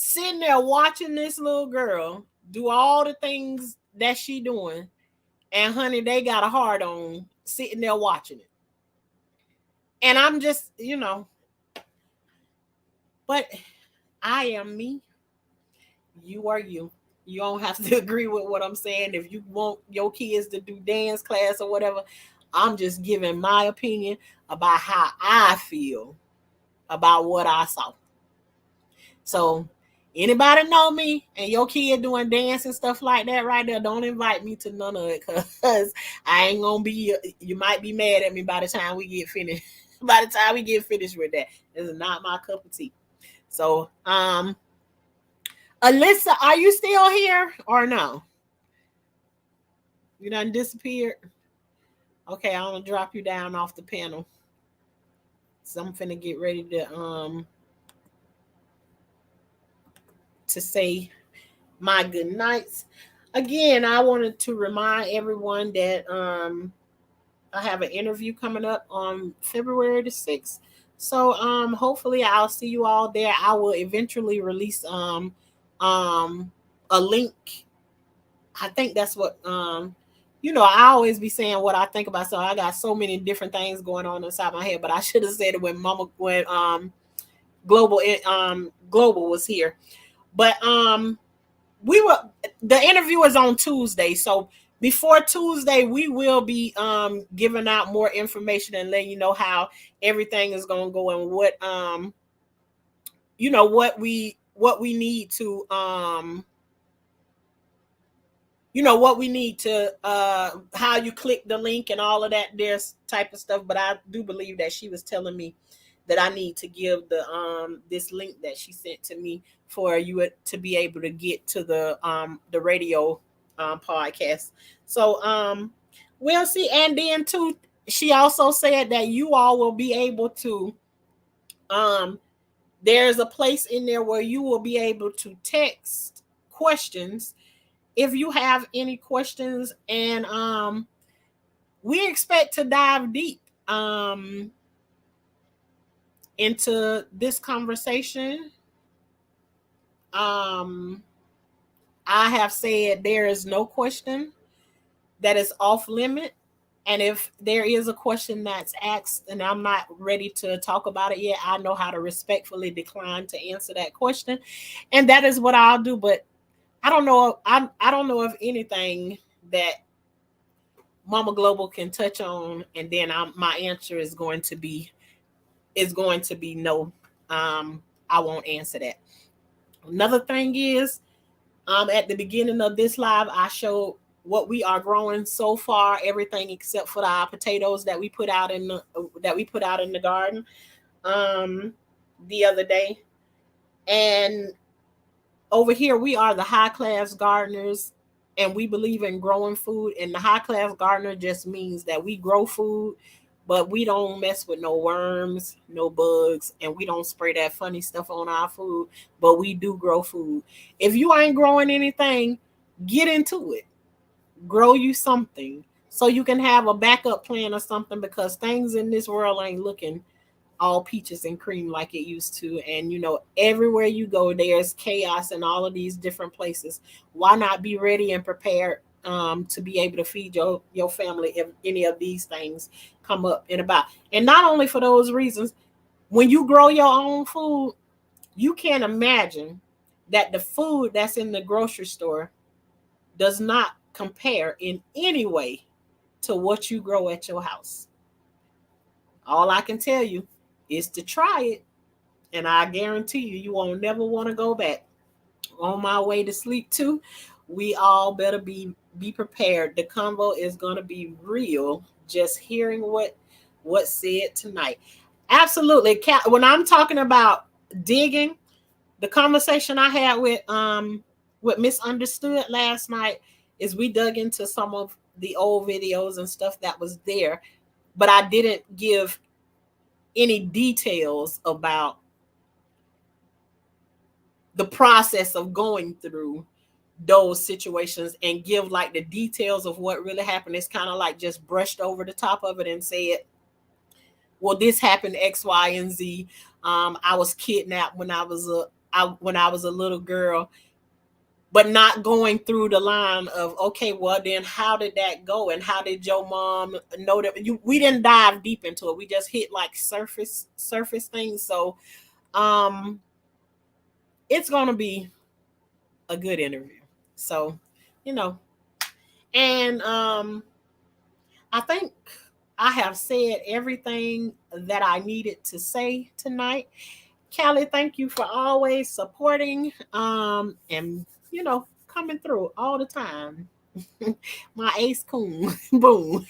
sitting there watching this little girl do all the things that she doing, and honey, they got a hard on sitting there watching it. And I'm just, but I am me. You are you. You don't have to agree with what I'm saying. If you want your kids to do dance class or whatever, I'm just giving my opinion about how I feel about what I saw. So anybody know me and your kid doing dance and stuff like that right there, don't invite me to none of it, because I ain't gonna be, you might be mad at me by the time we get finished. By the time we get finished with that. This is not my cup of tea. So Alyssa, are you still here or no? You done disappeared? Okay, I'm gonna drop you down off the panel. So I'm finna get ready to say my good nights. Again, I wanted to remind everyone that I have an interview coming up on February the 6th. So hopefully I'll see you all there. I will eventually release a link. I think that's what I always be saying what I think about. So I got so many different things going on inside my head, but I should have said it when Global was here. But the interview is on Tuesday. So before Tuesday, we will be giving out more information and letting you know how everything is going to go and what what we need to what we need to how you click the link and all of that there's type of stuff. But I do believe that she was telling me that I need to give the this link that she sent to me for you to be able to get to the radio podcast. So we'll see. And then too, she also said that you all will be able to there's a place in there where you will be able to text questions if you have any questions. And we expect to dive deep into this conversation. I have said there is no question that is off limit. And if there is a question that's asked and I'm not ready to talk about it yet, I know how to respectfully decline to answer that question. And that is what I'll do. But I don't know. I don't know if anything that Mama Global can touch on, and then my answer is going to be no. I won't answer that. Another thing is, at the beginning of this live, I showed what we are growing so far, everything except for our potatoes that we put out in the garden the other day. And over here, we are the high class gardeners, and we believe in growing food. And the high class gardener just means that we grow food, but we don't mess with no worms, no bugs, and we don't spray that funny stuff on our food, but we do grow food. If you ain't growing anything, get into it. Grow you something so you can have a backup plan or something, because things in this world ain't looking all peaches and cream like it used to. And everywhere you go, there's chaos in all of these different places. Why not be ready and prepared to be able to feed your family if any of these things come up and about? And not only for those reasons, when you grow your own food, you can't imagine that the food that's in the grocery store does not compare in any way to what you grow at your house. All I can tell you is to try it, and I guarantee you won't never want to go back. On my way to sleep too, we all better be prepared. The convo is going to be real, just hearing what's said tonight. Absolutely. When I'm talking about digging, the conversation I had with Misunderstood last night is we dug into some of the old videos and stuff that was there, but I didn't give any details about the process of going through those situations and give like the details of what really happened. It's kind of like just brushed over the top of it and said, well, this happened X, Y, and Z. I was kidnapped when I when I was a little girl, but not going through the line of, okay, well then how did that go? And how did your mom know that we didn't dive deep into it. We just hit like surface things. So it's going to be a good interview. So, and I think I have said everything that I needed to say tonight. Callie, thank you for always supporting and coming through all the time. My ace coon. Boom.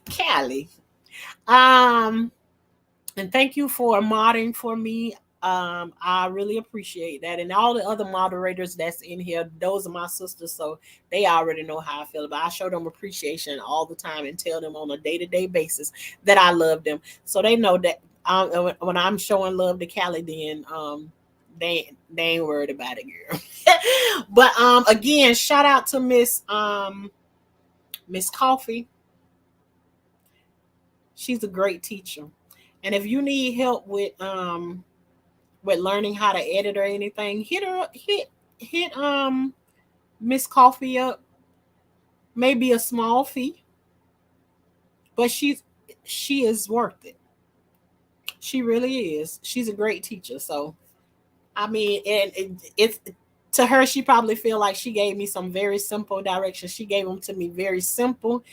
Callie. And thank you for modding for me. I really appreciate that. And all the other moderators that's in here, those are my sisters, so they already know how I feel about it. I show them appreciation all the time and tell them on a day-to-day basis that I love them. So they know that when I'm showing love to Callie, then they ain't worried about it, girl. But again, shout out to Miss Coffee. She's a great teacher. And if you need help with learning how to edit or anything, hit Miss Coffee up. Maybe a small fee, but she is worth it. She really is. She's a great teacher. So I mean, and it's to her, she probably feel like she gave me some very simple directions. She gave them to me very simple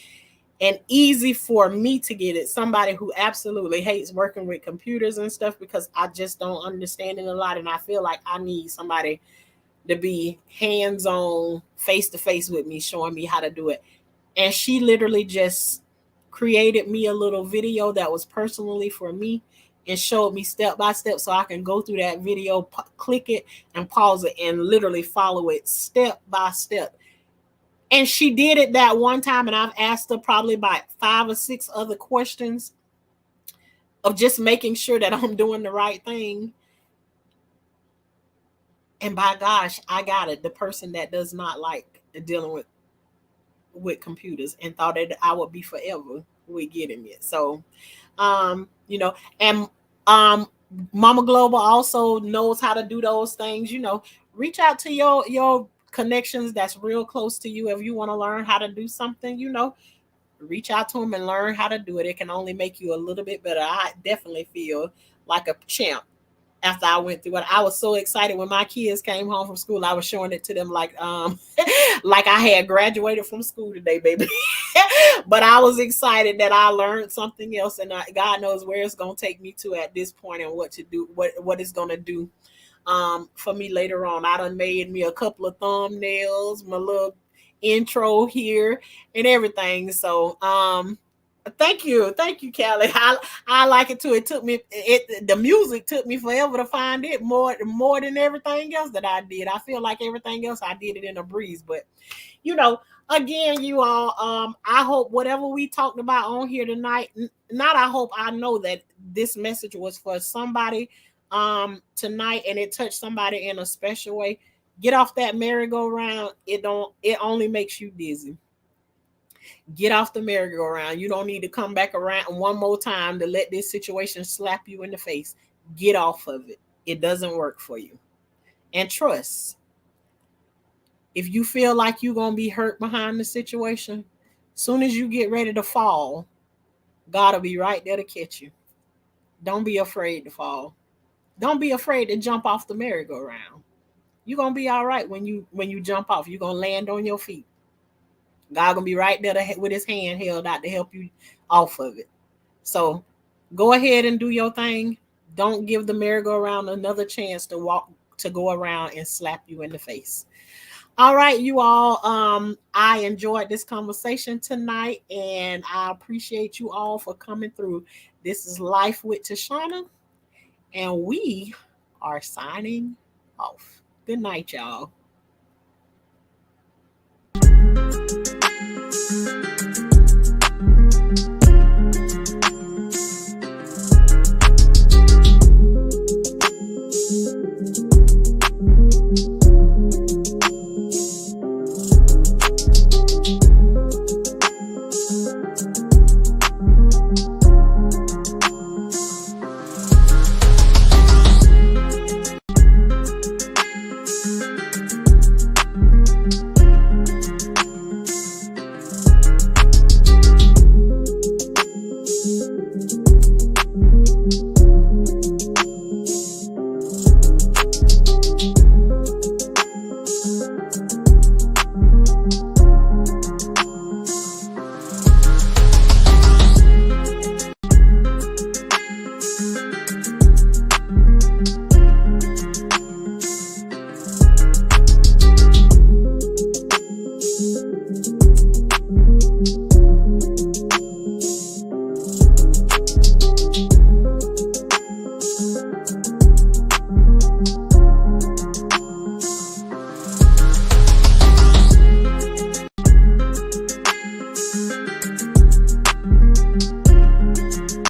and easy for me to get it. Somebody who absolutely hates working with computers and stuff, because I just don't understand it a lot. And I feel like I need somebody to be hands-on, face-to-face with me, showing me how to do it. And she literally just created me a little video that was personally for me and showed me step by step, so I can go through that video, click it and pause it and literally follow it step by step. And she did it that one time, and I've asked her probably about 5 or 6 other questions of just making sure that I'm doing the right thing. And by gosh, I got it. The person that does not like dealing with computers and thought that I would be forever with getting it. So, and Mama Global also knows how to do those things. Reach out to your connections that's real close to you. If you want to learn how to do something, reach out to them and learn how to do it. It can only make you a little bit better. I definitely feel like a champ after I went through it. I was so excited when my kids came home from school. I was showing it to them like like I had graduated from school today, baby. But I was excited that I learned something else, and God knows where it's going to take me to at this point and what to do, what it's going to do for me later on. I done made me a couple of thumbnails, my little intro here and everything. So thank you, Callie. I like it too. It took me the music took me forever to find it, more than everything else that I did. I feel like everything else I did it in a breeze. But again, you all, I hope whatever we talked about on here tonight, I know that this message was for somebody tonight, and it touched somebody in a special way. Get off that merry-go-round. It only makes you dizzy. Get off the merry-go-round. You don't need to come back around one more time to let this situation slap you in the face. Get off of it. It doesn't work for you. And trust. If you feel like you're going to be hurt behind the situation, soon as you get ready to fall, God will be right there to catch you. Don't be afraid to fall. Don't be afraid to jump off the merry-go-round. You're going to be all right when you jump off. You're going to land on your feet. God going to be right there with his hand held out to help you off of it. So go ahead and do your thing. Don't give the merry-go-round another chance to go around and slap you in the face. All right, you all. I enjoyed this conversation tonight, and I appreciate you all for coming through. This is Life with Tashana, and we are signing off. Good night, y'all.